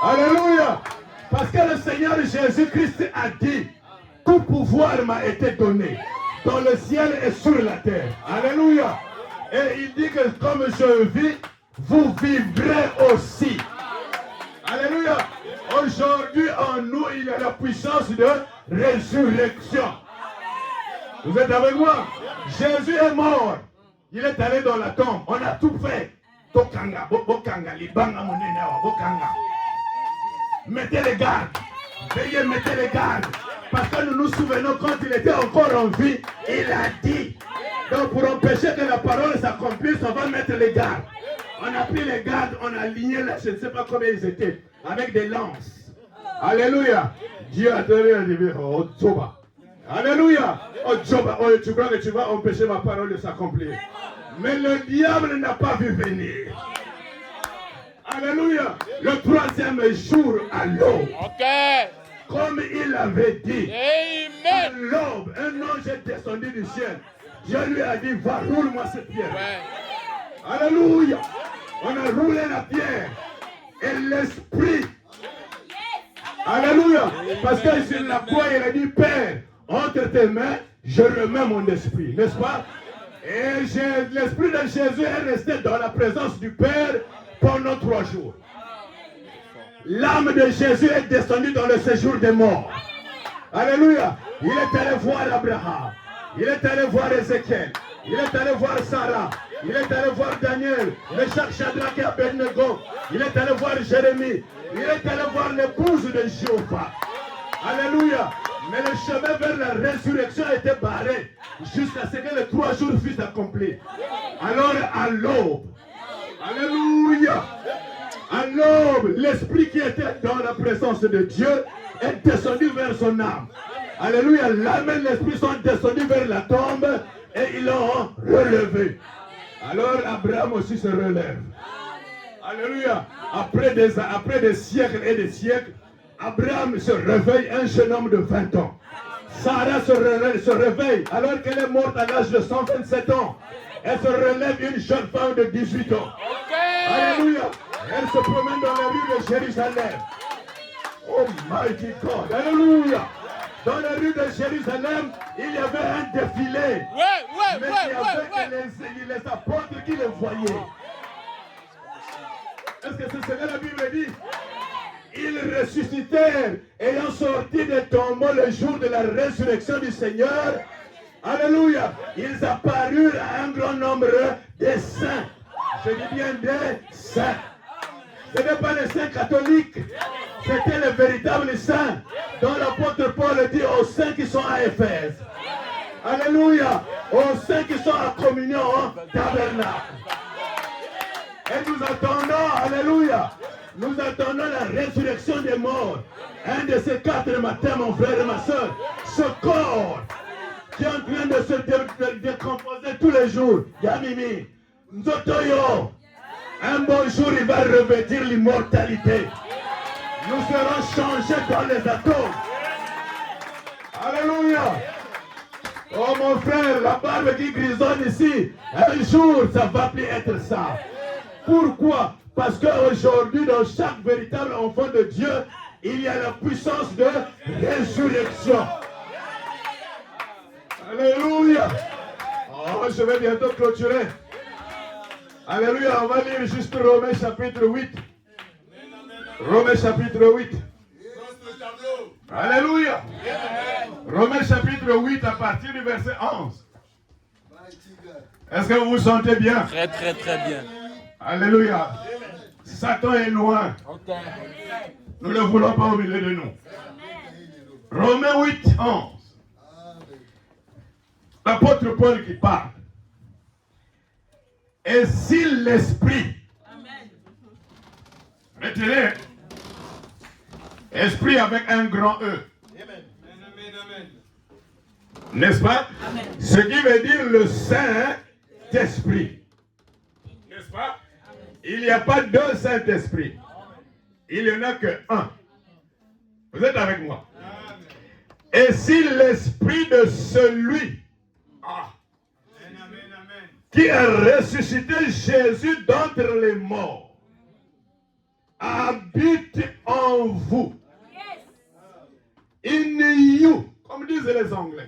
Alléluia. Parce que le Seigneur Jésus-Christ a dit, tout pouvoir m'a été donné dans le ciel et sur la terre. Alléluia. Et il dit que comme je vis, vous vivrez aussi. Alléluia. Aujourd'hui en nous, il y a la puissance de résurrection. Vous êtes avec moi? Jésus est mort. Il est allé dans la tombe. On a tout fait. Tokanga, bokanga, libanga, monene, bokanga. Mettez les gardes. Veillez, mettez les gardes. Parce que nous nous souvenons quand il était encore en vie, il a dit. Donc pour empêcher que la parole s'accomplisse, on va mettre les gardes. On a pris les gardes, on a aligné là, je ne sais pas combien ils étaient, avec des lances. Alléluia. Dieu a donné un niveau. Oh, Joba. Alléluia. Oh, Joba. Oh, tu crois que tu vas empêcher ma parole de s'accomplir. Mais le diable n'a pas vu venir. Alléluia. Le troisième jour à l'aube. Comme il avait dit. Amen. À l'aube, un ange est descendu du ciel. Dieu lui a dit, va, roule-moi cette pierre. Ouais. Alléluia. On a roulé la pierre. Et l'esprit. Alléluia. Parce que sur la croix, il a dit, Père, entre tes mains, je remets mon esprit. N'est-ce pas? Et l'esprit de Jésus est resté dans la présence du Père pendant 3 jours. L'âme de Jésus est descendue dans le séjour des morts. Alléluia. Il est allé voir Abraham. Il est allé voir Ézéchiel. Il est allé voir Sarah. Il est allé voir Daniel. Meshach, Shadrach et Abednego. Il est allé voir Jérémie. Il est allé voir l'épouse de Jéhovah. Alléluia. Mais le chemin vers la résurrection était barré jusqu'à ce que les 3 jours fussent accomplis. Alors à l'aube. Alléluia. À l'aube, l'esprit qui était dans la présence de Dieu est descendu vers son âme. Alléluia. L'âme et l'esprit sont descendus vers la tombe et ils l'ont relevé. Alors Abraham aussi se relève. Alléluia. Après des siècles et des siècles, Abraham se réveille, un jeune homme de 20 ans. Sarah se réveille alors qu'elle est morte à l'âge de 127 ans. Elle se relève, une jeune femme de 18 ans. Alléluia. Elle se promène dans les rues de Jérusalem. Oh mighty God. Alléluia. Dans les rues de Jérusalem, il y avait un défilé. Mais il y avait les apôtres qui le voyaient. Est-ce que c'est ce que la Bible dit? Ils ressuscitèrent, ayant sorti des tombeaux le jour de la résurrection du Seigneur. Alléluia. Ils apparurent à un grand nombre des saints. Je dis bien des saints. Ce n'est pas les saints catholiques. C'était les véritables saints dont l'apôtre Paul dit aux saints qui sont à Éphèse. Alléluia. Aux saints qui sont à communion au tabernacle. Et nous attendons, alléluia, nous attendons la résurrection des morts. Un de ces 4 matins, mon frère et ma soeur, ce corps qui est en train de se décomposer tous les jours, Yamimi, Nzotoyo, un bon jour il va revêtir l'immortalité. Nous serons changés dans les atomes. Alléluia. Oh mon frère, la barbe qui grisonne ici, un jour ça va plus être ça. Pourquoi? Parce qu'aujourd'hui, dans chaque véritable enfant de Dieu, il y a la puissance de résurrection. Alléluia. Oh, je vais bientôt clôturer. Alléluia, on va lire juste Romains chapitre 8. Romains chapitre 8. Alléluia. Romains chapitre 8 à partir du verset 11. Est-ce que vous vous sentez bien? Très, très, très bien. Alléluia. Satan est loin. Nous ne le voulons pas au milieu de nous. Romains 8, 11. L'apôtre Paul qui parle. Et si l'esprit, retenez, esprit avec un grand E. N'est-ce pas? Amen. Ce qui veut dire le Saint-Esprit. N'est-ce pas? Amen. Il n'y a pas 2 Saint-Esprits. Il n'y en a que 1. Vous êtes avec moi? Amen. Et si l'esprit de celui qui a ressuscité Jésus d'entre les morts habite en vous. In you, comme disent les Anglais.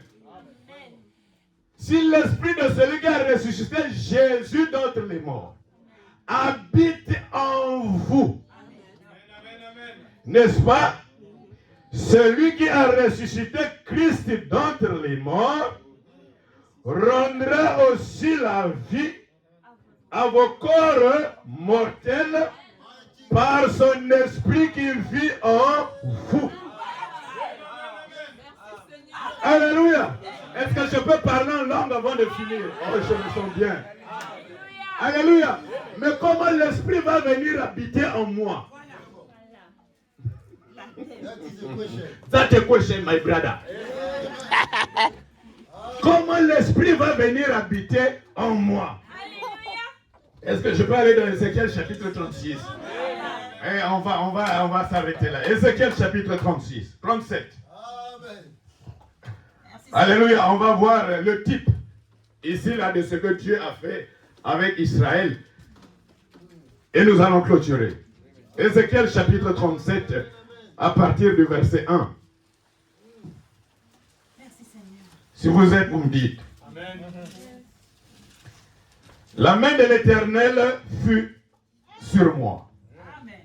Si l'esprit de celui qui a ressuscité Jésus d'entre les morts habite en vous, n'est-ce pas? Celui qui a ressuscité Christ d'entre les morts rendra aussi la vie à vos corps mortels par son esprit qui vit en vous. Alléluia. Est-ce que je peux parler en langue avant de finir? Oh, je me sens bien. Alléluia. Mais comment l'esprit va venir habiter en moi? That's a question, my brother. Comment l'esprit va venir habiter en moi? Est-ce que je peux aller dans Ézéchiel chapitre 36? Et on va s'arrêter là. Ézéchiel chapitre 36, 37. Alléluia, on va voir le type ici, là, de ce que Dieu a fait avec Israël. Et nous allons clôturer. Ézéchiel chapitre 37, à partir du verset 1. Merci Seigneur. Si vous êtes, vous me dites. Amen. La main de l'Éternel fut sur moi. Amen.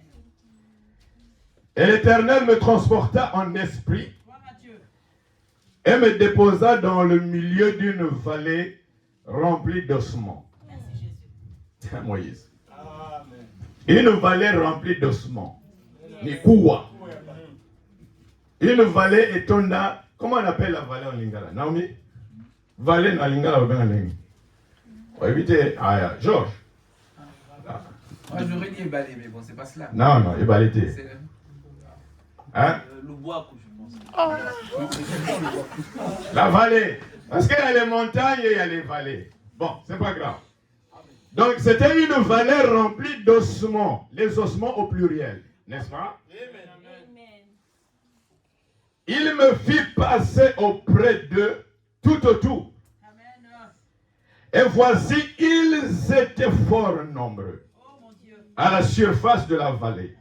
Et l'Éternel me transporta en esprit Gloire à Dieu. et me déposa dans le milieu d'une vallée remplie d'ossements. Merci Jésus. Moïse. Une vallée remplie d'ossements. Nikuwa. Une vallée étonnante. Comment on appelle la vallée en lingala? Naomi? Vallée en lingala ou bien en lingala? On va éviter. Ah, Georges. Moi j'aurais dit ébalé, mais bon, c'est pas cela. Non, non, ébalité. C'est Hein? Le bois, je pense. La vallée. Parce qu'il y a les montagnes et il y a les vallées. Bon, c'est pas grave. Donc, c'était une vallée remplie d'ossements. Les ossements au pluriel. N'est-ce pas? Amen. Il me fit passer auprès d'eux tout autour. Amen. Et voici, ils étaient fort nombreux Oh mon Dieu. à la surface de la vallée.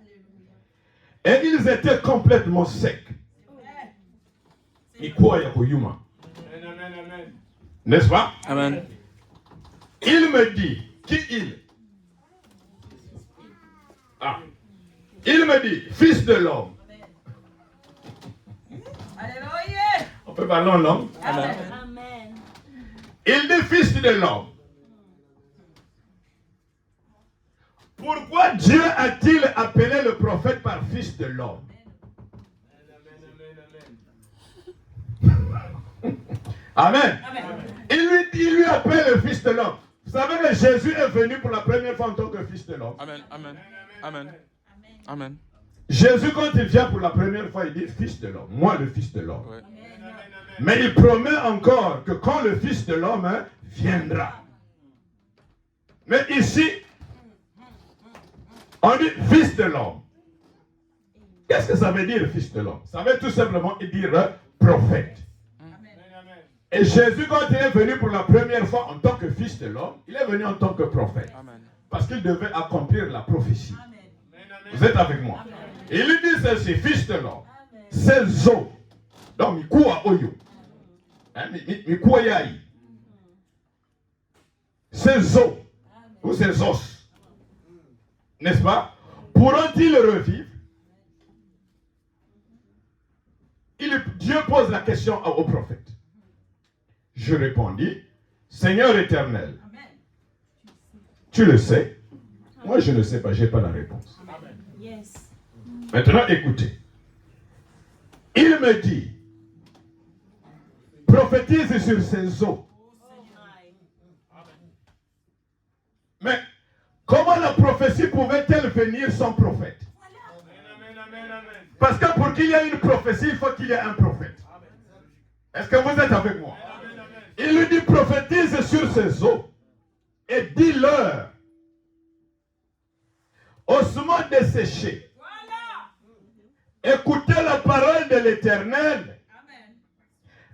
Et ils étaient complètement secs. N'est-ce pas? Amen. Il me dit, qui il? Ah. Il me dit, fils de l'homme. Alléluia. On peut parler en langue. Amen. Amen. Il dit, fils de l'homme. Pourquoi Dieu a-t-il appelé le prophète par fils de l'homme? Amen. Amen. Il lui appelle le fils de l'homme. Vous savez que Jésus est venu pour la première fois en tant que fils de l'homme. Amen. Amen. Amen. Amen. Jésus, quand il vient pour la première fois, il dit fils de l'homme. Moi, le fils de l'homme. Ouais. Mais il promet encore que quand le fils de l'homme viendra. Mais ici, on dit fils de l'homme. Qu'est-ce que ça veut dire fils de l'homme? Ça veut tout simplement dire prophète. Et Jésus, quand il est venu pour la première fois en tant que fils de l'homme, il est venu en tant que prophète. Amen. Parce qu'il devait accomplir la prophétie. Amen. Vous êtes avec moi? Amen. Et il lui dit ceci, fils de l'homme, ces os, donc mikuwa oyo, mikuwa yai, ces os, ou ces os, n'est-ce pas, pourront-ils revivre? Dieu pose la question au prophète. Je répondis, Seigneur éternel, Amen. tu le sais. Moi, je ne sais pas, je n'ai pas la réponse. Yes. Maintenant, écoutez. Il me dit, prophétise sur ces eaux. Mais comment la prophétie pouvait-elle venir sans prophète? Parce que pour qu'il y ait une prophétie, il faut qu'il y ait un prophète. Est-ce que vous êtes avec moi? Il lui dit, prophétise sur ces eaux et dis-leur, ossements desséchés, Voilà. écoutez la parole de l'Éternel.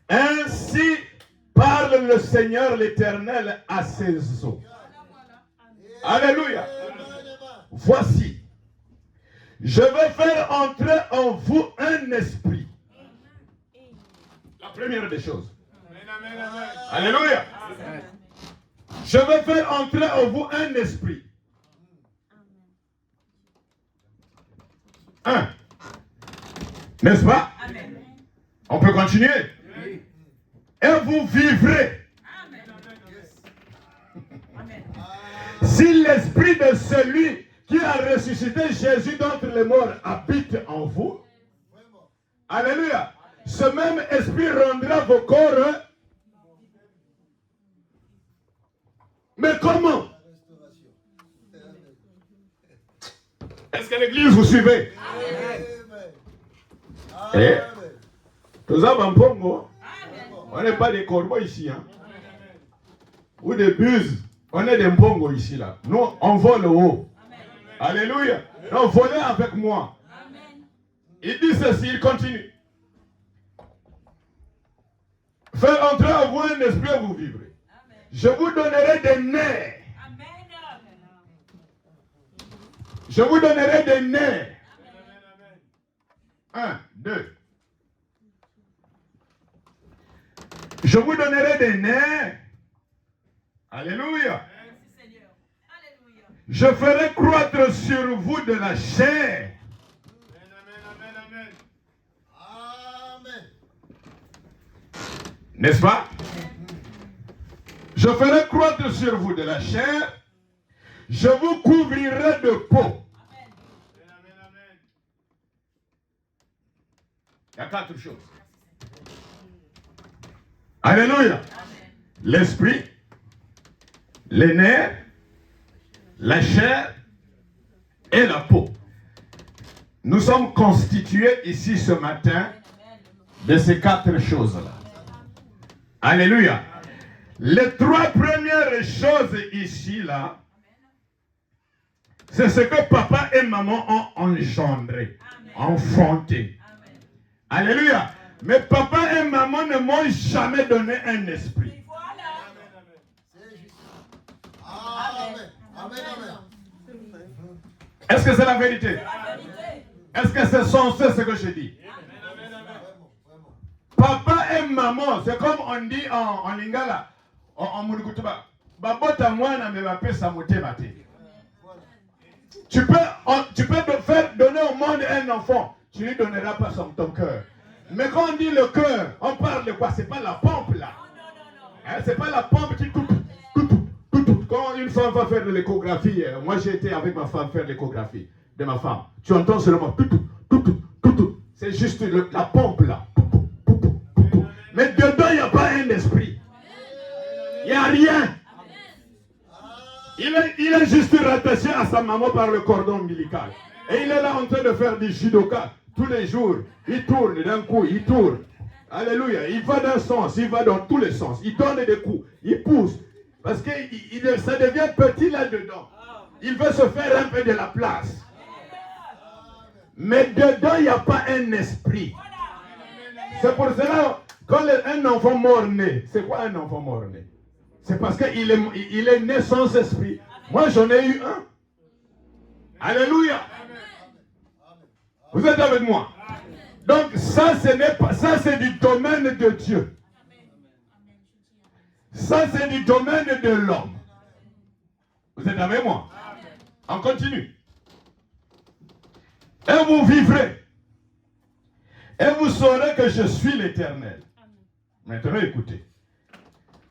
Amen. Ainsi parle le Seigneur l'Éternel à ses eaux. Alléluia. Voici, je vais faire entrer en vous un esprit. La première des choses. Alléluia. Je vais faire entrer en vous un esprit. Un. N'est-ce pas? Amen. On peut continuer. Et vous vivrez. Amen. Amen. Si l'esprit de celui qui a ressuscité Jésus d'entre les morts habite en vous, alléluia, ce même esprit rendra vos corps. Mais comment? Est-ce que l'église vous suivez? Eh? Tous en Pongo, on n'est pas des corbeaux ici, hein? Ou des buses. On est des Mpongo ici, là. Nous, on vole haut. Alléluia. Donc, volez avec moi. Il dit ceci, il continue. Faites entrer en vous un esprit et vous vivrez. Je vous donnerai des nerfs. Je vous donnerai des nerfs. 1, 2. Je vous donnerai des nerfs. Alléluia. Je ferai croître sur vous de la chair. N'est-ce pas? Je ferai croître sur vous de la chair. Je vous couvrirai de peau. Il y a 4 choses. Alléluia. L'esprit, les nerfs, la chair et la peau. Nous sommes constitués ici ce matin de ces 4 choses-là. Alléluia. Les 3 premières choses ici, là, c'est ce que papa et maman ont engendré, enfanté. Alléluia. Mais papa et maman ne m'ont jamais donné un esprit. Est-ce que c'est la vérité? Est-ce que c'est censé ce que je dis? Papa et maman, c'est comme on dit en lingala, en Murukutuba. Babota mwana me bape samote mate. Tu peux faire donner au monde un enfant, tu ne lui donneras pas ton cœur. Mais quand on dit le cœur, on parle de quoi? C'est pas la pompe là. Hein, c'est pas la pompe qui coupe. Quand une femme va faire de l'échographie, moi j'ai été avec ma femme faire l'échographie de ma femme. Tu entends seulement tout. C'est juste la pompe là. Mais dedans il n'y a pas un esprit. Il n'y a rien. Il est juste rattaché à sa maman par le cordon ombilical. Et il est là en train de faire du judoka. Tous les jours, il tourne d'un coup, il tourne. Alléluia. Il va d'un sens, il va dans tous les sens. Il donne des coups, il pousse. Parce que ça devient petit là-dedans. Il veut se faire un peu de la place. Mais dedans, il n'y a pas un esprit. C'est pour cela, quand un enfant mort-né, c'est quoi un enfant mort-né? C'est parce qu'il est né sans esprit. Moi, j'en ai eu un. Alléluia. Vous êtes avec moi? Donc ça, ça c'est du domaine de Dieu. Ça, c'est du domaine de l'homme. Vous êtes avec moi? On continue. Et vous vivrez. Et vous saurez que je suis l'Éternel. Maintenant, écoutez.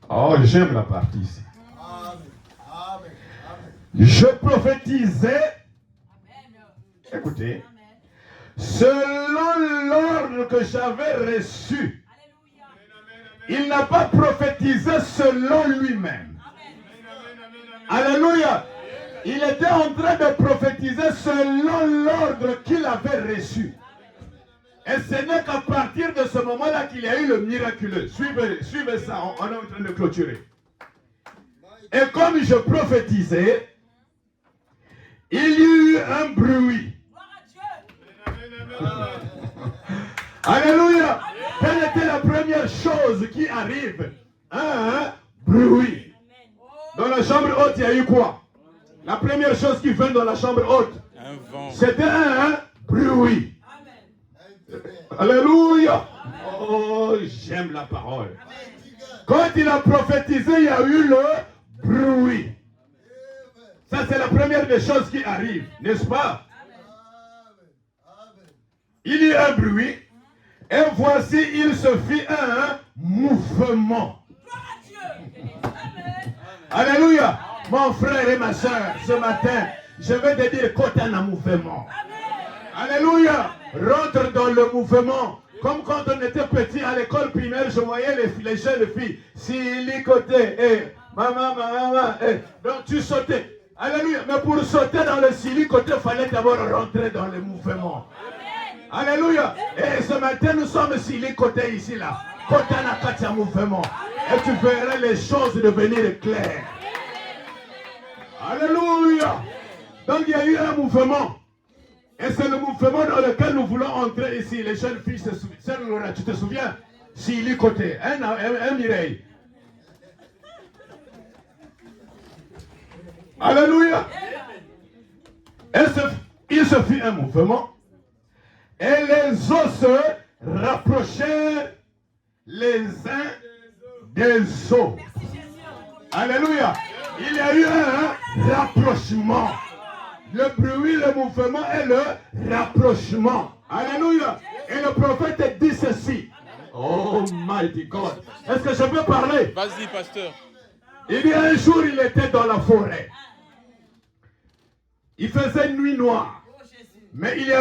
Oh, j'aime la partie ici. Je prophétisais. Écoutez. Selon l'ordre que j'avais reçu. Il n'a pas prophétisé selon lui-même. Alléluia. Il était en train de prophétiser selon l'ordre qu'il avait reçu. Et ce n'est qu'à partir de ce moment-là qu'il y a eu le miraculeux. Suivez ça, on est en train de clôturer. Et comme je prophétisais, il y eut un bruit. Alléluia. Quelle était la première chose qui arrive? Un bruit. Dans la chambre haute, il y a eu quoi? La première chose qui vient dans la chambre haute, c'était un bruit. Alléluia. Oh, j'aime la parole. Quand il a prophétisé, il y a eu le bruit. Ça, c'est la première des choses qui arrivent, n'est-ce pas? Il y a un bruit. Et voici, il se fit un mouvement. Alléluia. Mon frère et ma soeur, ce matin, je vais te dire qu'on est en mouvement. Alléluia. Rentre dans le mouvement. Comme quand on était petit à l'école primaire, je voyais les jeunes filles. S'ils côté, maman, donc tu sautais. Alléluia. Mais pour sauter dans le silicoté, il fallait d'abord rentrer dans le mouvement. Alléluia. Et ce matin, nous sommes silicotés ici, là. Côté à la mouvement. Et tu verras les choses devenir claires. Alléluia. Donc il y a eu un mouvement. Et c'est le mouvement dans lequel nous voulons entrer ici. Les jeunes filles se souviennent. Tu te souviens? Silicoté. Un Mireille. Alléluia. Et il se fit un mouvement. Et les os se rapprochèrent les uns des autres. Alléluia. Il y a eu un rapprochement. Le bruit, le mouvement et le rapprochement. Alléluia. Et le prophète dit ceci. Oh mighty God. Est-ce que je peux parler? Vas-y, pasteur. Il y a un jour, il était dans la forêt. Il faisait nuit noire. Mais il y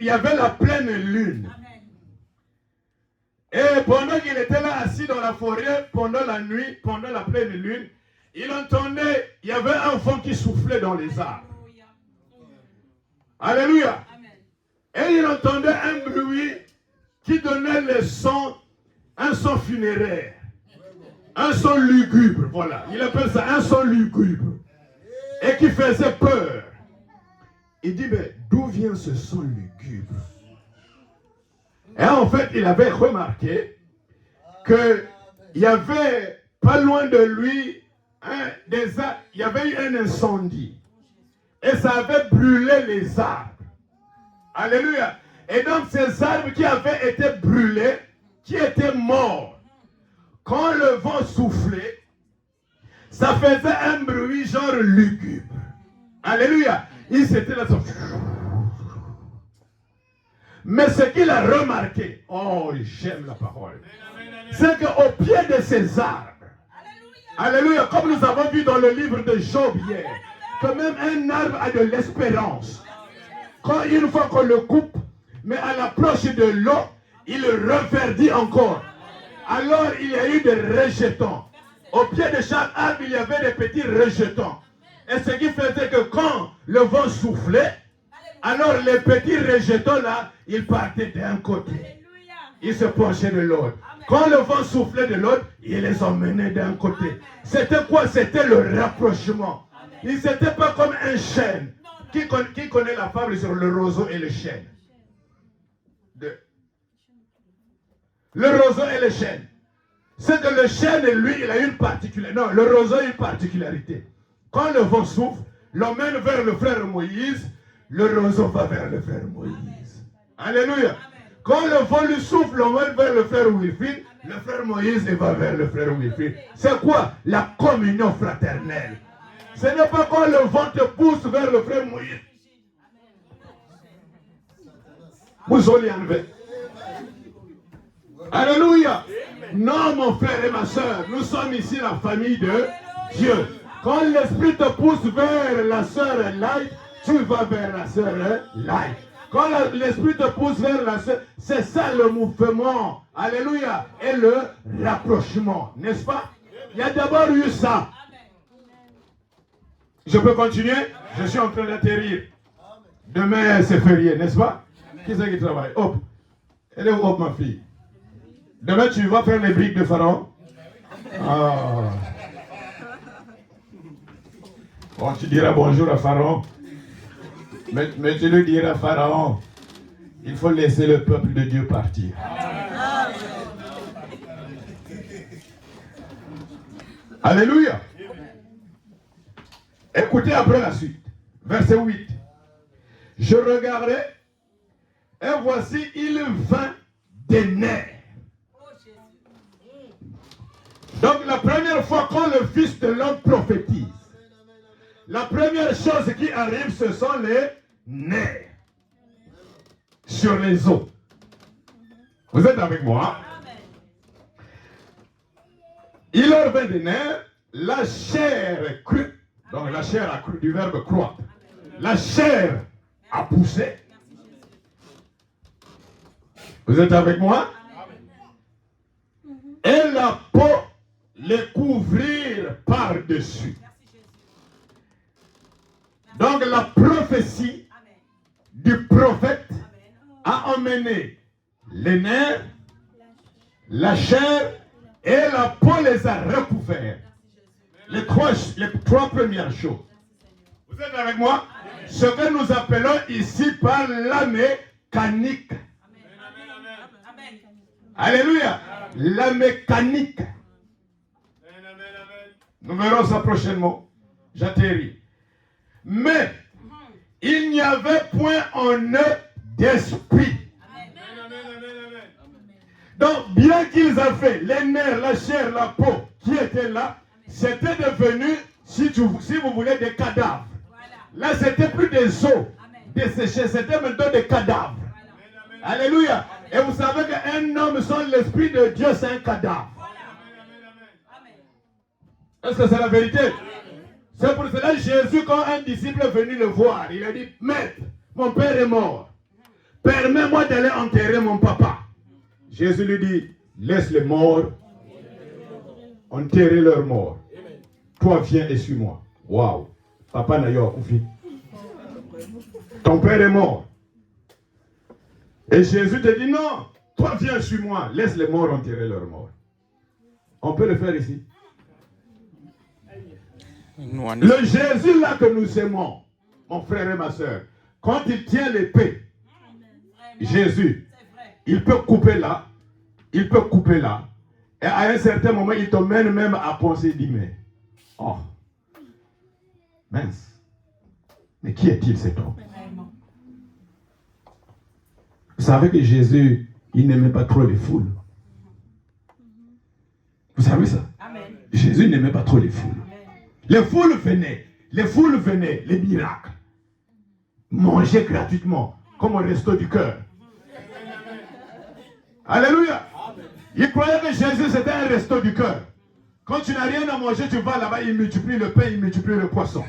avait la pleine lune. Et pendant qu'il était là assis dans la forêt, pendant la nuit, pendant la pleine lune, il entendait, il y avait un vent qui soufflait dans les arbres. Alléluia. Et il entendait un bruit qui donnait le son, un son funéraire. Un son lugubre, voilà. Il appelle ça un son lugubre. Et qui faisait peur. Il dit, mais d'où vient ce son lugubre? Et en fait, il avait remarqué qu'il y avait pas loin de lui, il y avait eu un incendie. Et ça avait brûlé les arbres. Alléluia. Et donc ces arbres qui avaient été brûlés, qui étaient morts, quand le vent soufflait, ça faisait un bruit genre lugubre. Alléluia. Il s'était là. Mais ce qu'il a remarqué, oh j'aime la parole, c'est qu'au pied de ces arbres, alléluia, comme nous avons vu dans le livre de Job hier, que même un arbre a de l'espérance. Quand une fois qu'on le coupe, mais à l'approche de l'eau, il reverdit encore. Alors il y a eu des rejetons. Au pied de chaque arbre, il y avait des petits rejetons. Et ce qui faisait que quand le vent soufflait, alors les petits rejetons là, ils partaient d'un côté. Ils se penchaient de l'autre. Quand le vent soufflait de l'autre, ils les emmenaient d'un côté. C'était quoi? C'était le rapprochement. Ils n'étaient pas comme un chêne. Qui connaît la fable sur le roseau et le chêne? Le roseau et le chêne. C'est que le chêne, lui, il a une particularité. Non, le roseau a une particularité. Quand le vent souffle, l'emmène vers le frère Moïse, le roseau va vers le frère Moïse. Alléluia. Quand le vent lui souffle, l'emmène vers le frère Wilfrid, le frère Moïse va vers le frère Wilfrid. C'est quoi? La communion fraternelle. Ce n'est pas quand le vent te pousse vers le frère Moïse. Vous allez enlever. Alléluia. Non, mon frère et ma soeur, nous sommes ici la famille de Dieu. Quand l'esprit te pousse vers la soeur Light, tu vas vers la soeur Light. Quand l'esprit te pousse vers la soeur, c'est ça le mouvement. Alléluia. Et le rapprochement, n'est-ce pas? Il y a d'abord eu ça. Je peux continuer? Je suis en train d'atterrir. Demain, c'est férié, n'est-ce pas? Qui c'est qui travaille? Hop. Elle est où, Hop, ma fille? Demain, tu vas faire les briques de Pharaon? Ah. Bon, tu diras bonjour à Pharaon. Mais tu lui diras, Pharaon, il faut laisser le peuple de Dieu partir. Alléluia. Écoutez après la suite. Verset 8. Je regardais et voici, il vint des nerfs. Donc la première fois quand le Fils de l'homme prophétise, la première chose qui arrive, ce sont les nerfs sur les os. Vous êtes avec moi? Il leur vint des nerfs, la chair crue. Donc la chair a cru du verbe croître. La chair a poussé. Vous êtes avec moi? Et la peau les couvrir par-dessus. Donc la prophétie du prophète a emmené les nerfs, la chair et la peau les a recouverts. Les trois premières choses. Vous êtes avec moi? Ce que nous appelons ici par la mécanique. Alléluia. La mécanique. Nous verrons ça prochainement. J'atterris. Mais il n'y avait point en eux d'esprit. Donc, bien qu'ils avaient les nerfs, la chair, la peau qui étaient là, c'était devenu, si vous voulez, des cadavres. Là, c'était plus des os desséchés, c'était maintenant des cadavres. Alléluia. Et vous savez qu'un homme sans l'esprit de Dieu, c'est un cadavre. Est-ce que c'est la vérité? C'est pour cela que Jésus, quand un disciple est venu le voir, il a dit, Maître, mon père est mort. Permets-moi d'aller enterrer mon papa. Jésus lui dit, laisse les morts enterrer leurs morts. Toi, viens et suis-moi. Waouh. Papa n'a eu accoufi. Ton père est mort. Et Jésus te dit, non, toi, viens, suis-moi. Laisse les morts enterrer leurs morts. On peut le faire ici. Le Jésus là que nous aimons, mon frère et ma soeur, quand il tient l'épée, Jésus, il peut couper là, il peut couper là, et à un certain moment, il te mène même à penser, il dit, mais, oh, mince, mais qui est-il cet homme? Vous savez que Jésus, il n'aimait pas trop les foules. Vous savez ça? Amen. Jésus n'aimait pas trop les foules. Les foules venaient, les miracles. Manger gratuitement, comme au resto du cœur. Alléluia. Il croyait que Jésus c'était un resto du cœur. Quand tu n'as rien à manger, tu vas là-bas, il multiplie le pain, il multiplie le poisson.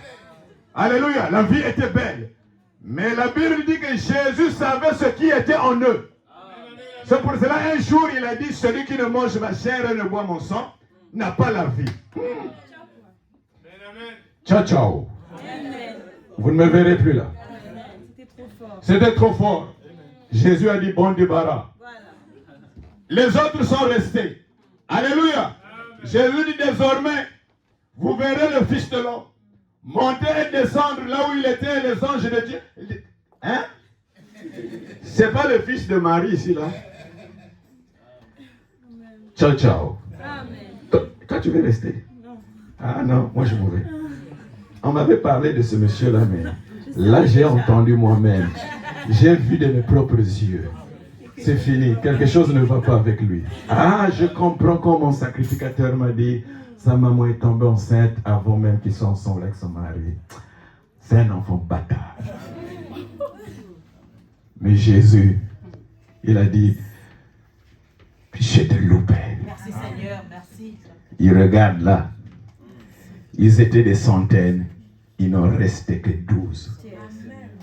Alléluia, la vie était belle. Mais la Bible dit que Jésus savait ce qui était en eux. C'est pour cela un jour il a dit, celui qui ne mange ma chair et ne boit mon sang n'a pas la vie. Ciao, ciao. Vous ne me verrez plus là. C'était trop fort. Jésus a dit bon débarras. Les autres sont restés. Alléluia. Jésus dit désormais, vous verrez le Fils de l'homme monter et descendre là où il était, les anges de Dieu. Hein? C'est pas le fils de Marie ici là. Ciao, ciao. Toi, tu veux rester? Ah non, moi je m'en vais. On m'avait parlé de ce monsieur-là, mais là j'ai entendu moi-même. J'ai vu de mes propres yeux. C'est fini, quelque chose ne va pas avec lui. Ah, je comprends quand mon sacrificateur m'a dit, sa maman est tombée enceinte avant même qu'ils soient ensemble avec son mari. C'est un enfant bâtard. Mais Jésus, il a dit, je te loupé. Merci Seigneur, merci. Il regarde là. Ils étaient des centaines. Il n'en restait que 12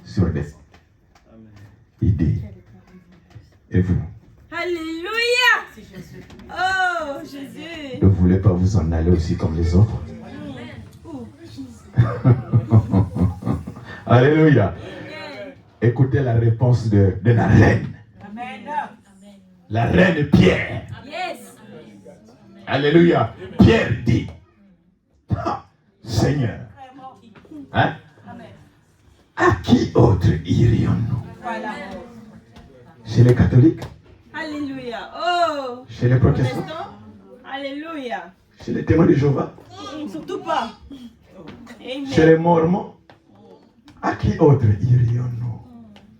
sur des. Il dit, et vous? Alléluia! Oh, Jésus! Ne voulez pas vous en aller aussi comme les autres? Alléluia! Écoutez la réponse de la reine. Amen. La reine Pierre. Yes! Alléluia! Pierre dit, ah, Seigneur, hein? À qui autre irions-nous? Voilà. Chez les catholiques? Alléluia! Oh! Chez les protestants? Alléluia! Chez les témoins de Jéhovah? Surtout pas! Chez Amen! les mormons? À qui autre irions-nous?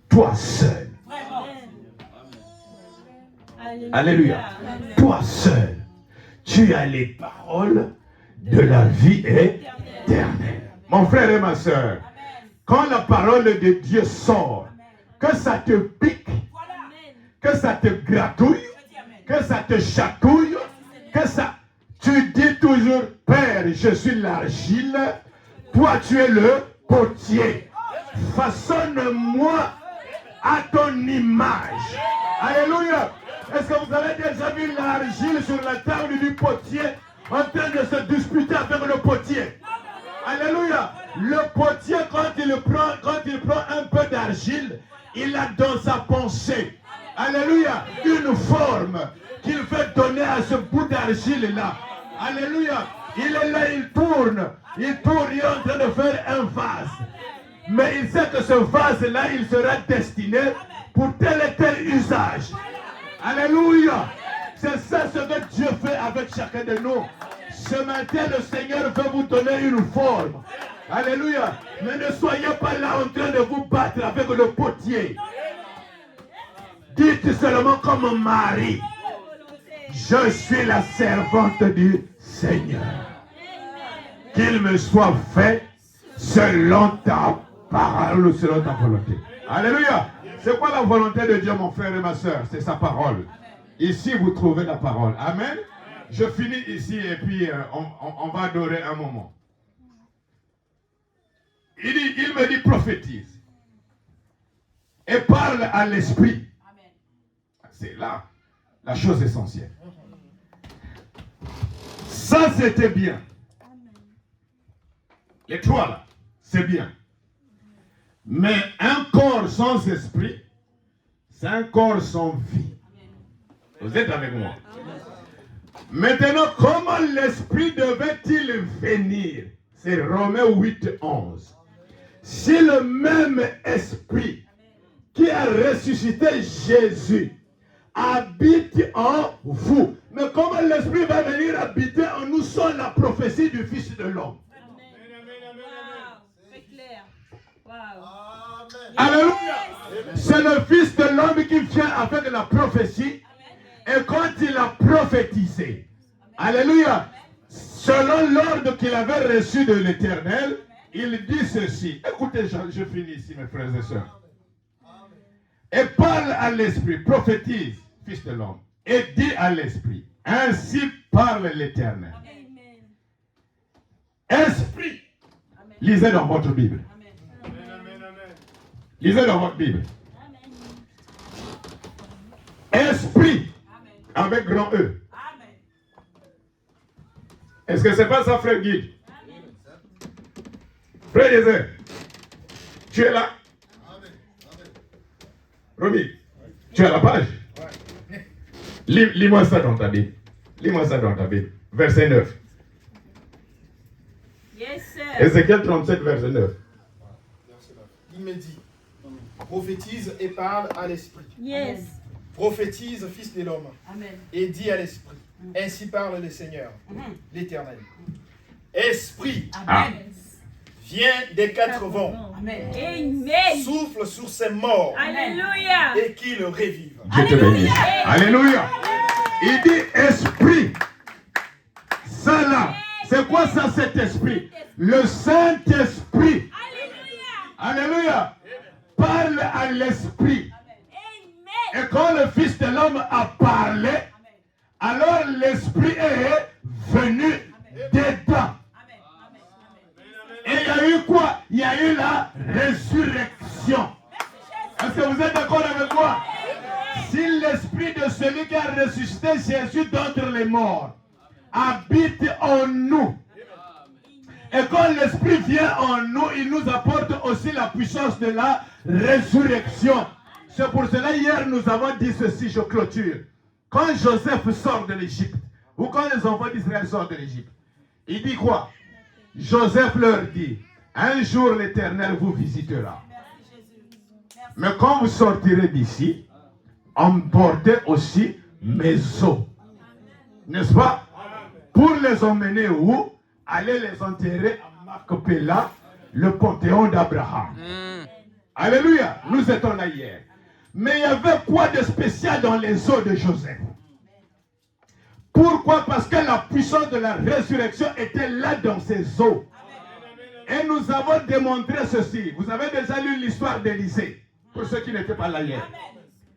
Toi seul. Alléluia. Toi seul. Tu as les paroles de la vie éternelle. Mon frère et ma soeur, quand la parole de Dieu sort, que ça te pique, que ça te gratouille, que ça te chatouille, que ça... Tu dis toujours, Père, je suis l'argile, toi tu es le potier. Façonne-moi à ton image. Alléluia. Est-ce que vous avez déjà vu l'argile sur la table du potier en train de se disputer avec le potier? Alléluia. Le potier, quand il prend un peu d'argile, il a dans sa pensée, alléluia, une forme qu'il veut donner à ce bout d'argile-là. Alléluia. Il est là, il tourne, il est en train de faire un vase. Mais il sait que ce vase-là, il sera destiné pour tel et tel usage. Alléluia. C'est ça ce que Dieu fait avec chacun de nous. Ce matin, le Seigneur veut vous donner une forme. Alléluia. Mais ne soyez pas là en train de vous battre avec le potier. Dites seulement comme Marie. Je suis la servante du Seigneur. Qu'il me soit fait selon ta parole ou selon ta volonté. Alléluia. C'est quoi la volonté de Dieu, mon frère et ma soeur? C'est sa parole. Ici, vous trouvez la parole. Amen. Je finis ici et puis on va adorer un moment. Il me dit prophétise. Et parle à l'esprit. C'est là la chose essentielle. Ça, c'était bien. Les trois là, c'est bien. Mais un corps sans esprit, c'est un corps sans vie. Vous êtes avec moi? Maintenant, comment l'esprit devait-il venir? C'est Romains 8, 11. Si le même esprit qui a ressuscité Jésus habite en vous. Mais comment l'esprit va venir habiter en nous sans la prophétie du Fils de l'homme? C'est clair. Wow. Alléluia. C'est le Fils de l'homme qui vient avec la prophétie. Et quand il a prophétisé, alléluia, selon l'ordre qu'il avait reçu de l'Éternel, il dit ceci. Écoutez, je finis ici, mes frères et sœurs. Et parle à l'esprit, prophétise, Fils de l'homme, et dit à l'esprit, ainsi parle l'Éternel. Esprit, lisez dans votre Bible. Lisez dans votre Bible. Esprit, avec grand E. Est-ce que c'est pas ça, frère Guy? Frère Yezer, tu es là? Romy, tu as la page? Lis-moi ça dans ta Bible. Lis-moi ça dans ta Bible. Verset 9. Yes, sir. Ézéchiel 37, verset 9. Il me dit, prophétise et parle à l'esprit. Yes. Prophétise, Fils de l'homme, Amen. et dis à l'esprit. Ainsi parle le Seigneur, l'Éternel. Esprit, Amen. viens des quatre vents, Amen. Amen. souffle sur ces morts Alléluia. et qu'ils revivent. Dieu te bénisse. Alléluia. Il dit esprit. Ça là, c'est quoi ça cet esprit? Le Saint-Esprit. Alléluia. Parle à l'esprit. Et quand le Fils de l'homme a parlé, alors l'esprit est venu dedans. Et il y a eu quoi? Il y a eu la résurrection. Est-ce que vous êtes d'accord avec moi? Si l'esprit de celui qui a ressuscité Jésus d'entre les morts habite en nous, et quand l'esprit vient en nous, il nous apporte aussi la puissance de la résurrection. C'est pour cela hier nous avons dit ceci, je clôture. Quand Joseph sort de l'Égypte, ou quand les enfants d'Israël sortent de l'Égypte, il dit quoi? Joseph leur dit, un jour l'Éternel vous visitera. Mais quand vous sortirez d'ici, emportez aussi mes os. N'est-ce pas? Pour les emmener où? Allez les enterrer à Macpéla, le panthéon d'Abraham. Alléluia, nous étions là hier. Mais il y avait quoi de spécial dans les os de Joseph? Pourquoi? Parce que la puissance de la résurrection était là dans ses os. Et nous avons démontré ceci. Vous avez déjà lu l'histoire d'Élisée, pour ceux qui n'étaient pas là hier.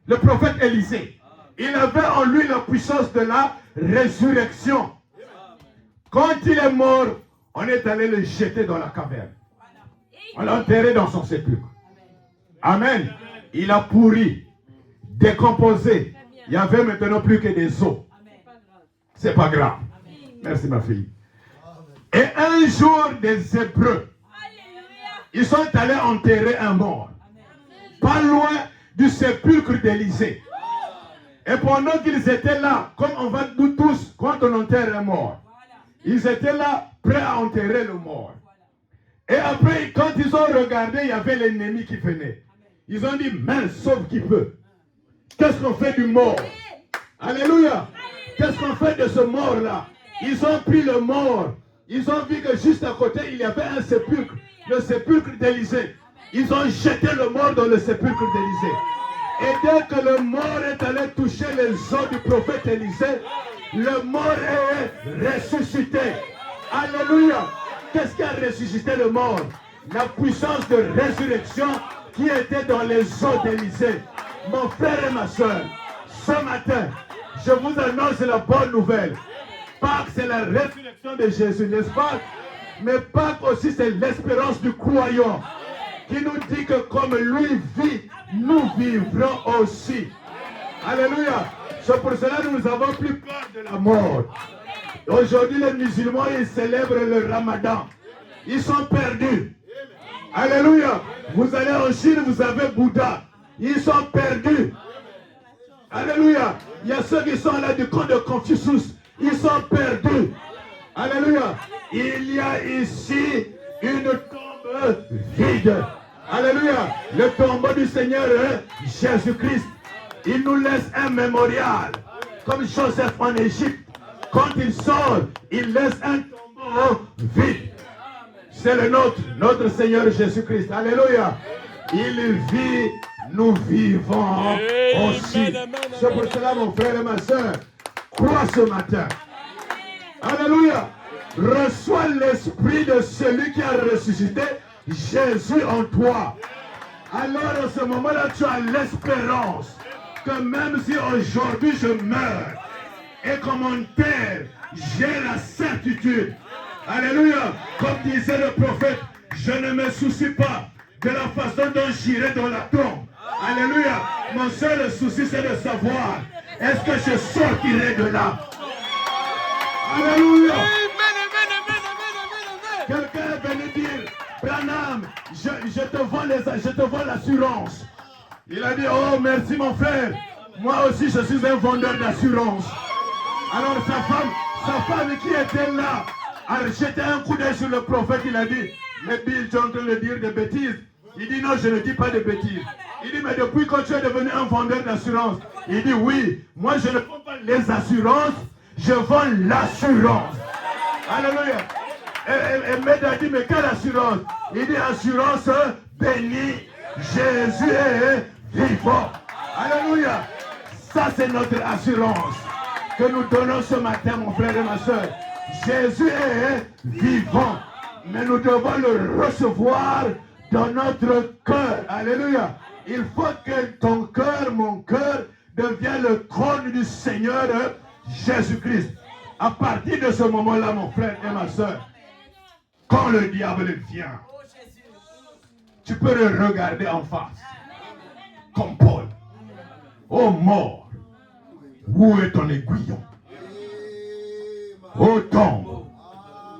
Le prophète Élisée, il avait en lui la puissance de la résurrection. Quand il est mort, on est allé le jeter dans la caverne. On l'a enterré dans son sépulcre. Amen. Il a pourri, décomposé. Il n'y avait maintenant plus que des os. C'est pas grave. Merci ma fille. Et un jour, des Hébreux, ils sont allés enterrer un mort. Pas loin du sépulcre d'Élisée. Et pendant qu'ils étaient là, comme on va nous tous, quand on enterre un mort, ils étaient là, prêts à enterrer le mort. Et après, quand ils ont regardé, il y avait l'ennemi qui venait. Ils ont dit, mais sauve qui peut. Qu'est-ce qu'on fait du mort? Alléluia. Qu'est-ce qu'on fait de ce mort-là? Ils ont pris le mort Ils ont vu que juste à côté, il y avait un sépulcre, le sépulcre d'Élisée. Ils ont jeté le mort dans le sépulcre d'Élisée. Et dès que le mort est allé toucher les os du prophète Élisée, le mort est ressuscité. Alléluia. Qu'est-ce qui a ressuscité le mort? La puissance de résurrection qui était dans les os d'Élisée. Mon frère et ma soeur, ce matin, je vous annonce la bonne nouvelle. Pâques, c'est la résurrection de Jésus, n'est-ce pas? Mais Pâques aussi, c'est l'espérance du croyant qui nous dit que comme lui vit, nous vivrons aussi. Alléluia. C'est pour cela que nous n'avons plus peur de la mort. Aujourd'hui, les musulmans, ils célèbrent le Ramadan. Ils sont perdus. Alléluia. Vous allez en Chine, vous avez Bouddha. Ils sont perdus. Alléluia. Il y a ceux qui sont là du camp de Confucius. Ils sont perdus. Alléluia. Il y a ici une tombe vide. Alléluia. Le tombeau du Seigneur Jésus-Christ. Il nous laisse un mémorial. Comme Joseph en Égypte. Quand il sort, il laisse un tombeau vide. C'est le nôtre, notre Seigneur Jésus-Christ. Alléluia. Il vit, nous vivons aussi. C'est pour cela, mon frère et ma soeur, crois ce matin. Alléluia. Reçois l'esprit de celui qui a ressuscité Jésus en toi. Alors, en ce moment-là, tu as l'espérance que même si aujourd'hui je meurs et qu'on m'enterre, j'ai la certitude. Alléluia. Comme disait le prophète, je ne me soucie pas de la façon dont j'irai dans la tombe. Alléluia. Mon seul souci, c'est de savoir, est-ce que je sortirai de là? Alléluia. Quelqu'un est venu dire, Branham, je te vends l'assurance. Il a dit, oh merci mon frère, moi aussi je suis un vendeur d'assurance. Alors sa femme qui était là, a jeté un coup d'œil sur le prophète, il a dit, mais Bill, tu es en train de dire des bêtises. Il dit, non, je ne dis pas de bêtises. Il dit, mais depuis quand tu es devenu un vendeur d'assurance? Il dit, oui, moi je ne vends pas les assurances, je vends l'assurance. Alléluia. Et Med a dit, mais quelle assurance? Il dit, assurance bénie, Jésus est vivant. Alléluia. Ça, c'est notre assurance que nous donnons ce matin, mon frère et ma soeur. Jésus est vivant, mais nous devons le recevoir dans notre cœur. Alléluia. Il faut que ton cœur, mon cœur, devienne le trône du Seigneur Jésus-Christ. À partir de ce moment-là, mon frère et ma soeur, quand le diable vient, tu peux le regarder en face, comme Paul. Ô mort, où est ton aiguillon? Ô tombe,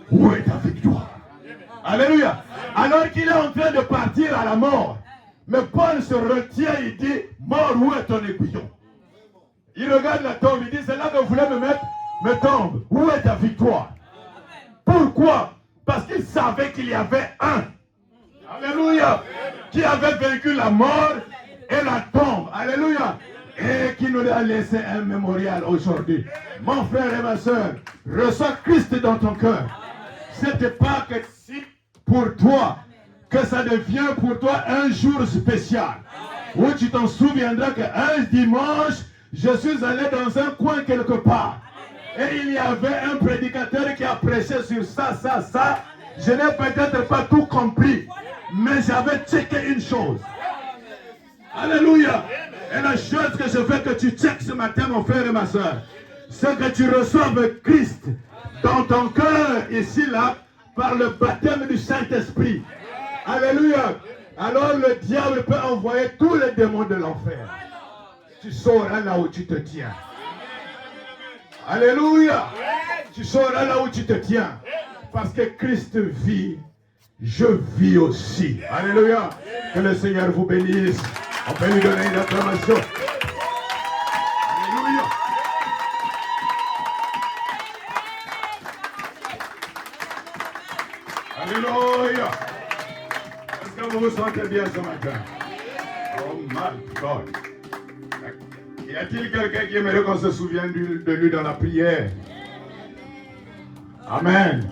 où est ta victoire? Alléluia. Alors qu'il est en train de partir à la mort, mais Paul se retient, il dit, mort, où est ton aiguillon? Il regarde la tombe, il dit, c'est là que vous voulez me mettre, me tombe, où est ta victoire? Pourquoi? Parce qu'il savait qu'il y avait un, alléluia, qui avait vaincu la mort et la tombe, alléluia, et qui nous a laissé un mémorial aujourd'hui. Mon frère et ma soeur, reçois Christ dans ton cœur. Ce n'est pas que si pour toi, que ça devient pour toi un jour spécial, où tu t'en souviendras qu'un dimanche, je suis allé dans un coin quelque part, et il y avait un prédicateur qui a prêché sur ça. Je n'ai peut-être pas tout compris, mais j'avais checké une chose. Alléluia. Et la chose que je veux que tu checkes ce matin, mon frère et ma soeur, c'est que tu reçoives Christ dans ton cœur, ici, là, par le baptême du Saint-Esprit. Alléluia. Alors le diable peut envoyer tous les démons de l'enfer. Tu sauras là où tu te tiens. Alléluia. Tu sauras là où tu te tiens. Parce que Christ vit, je vis aussi. Alléluia. Que le Seigneur vous bénisse. On peut lui donner une acclamation. Alléluia. Alléluia. Est-ce que vous vous sentez bien ce matin? Oh my God. Y a-t-il quelqu'un qui aimerait qu'on se souvienne de lui dans la prière? Amen.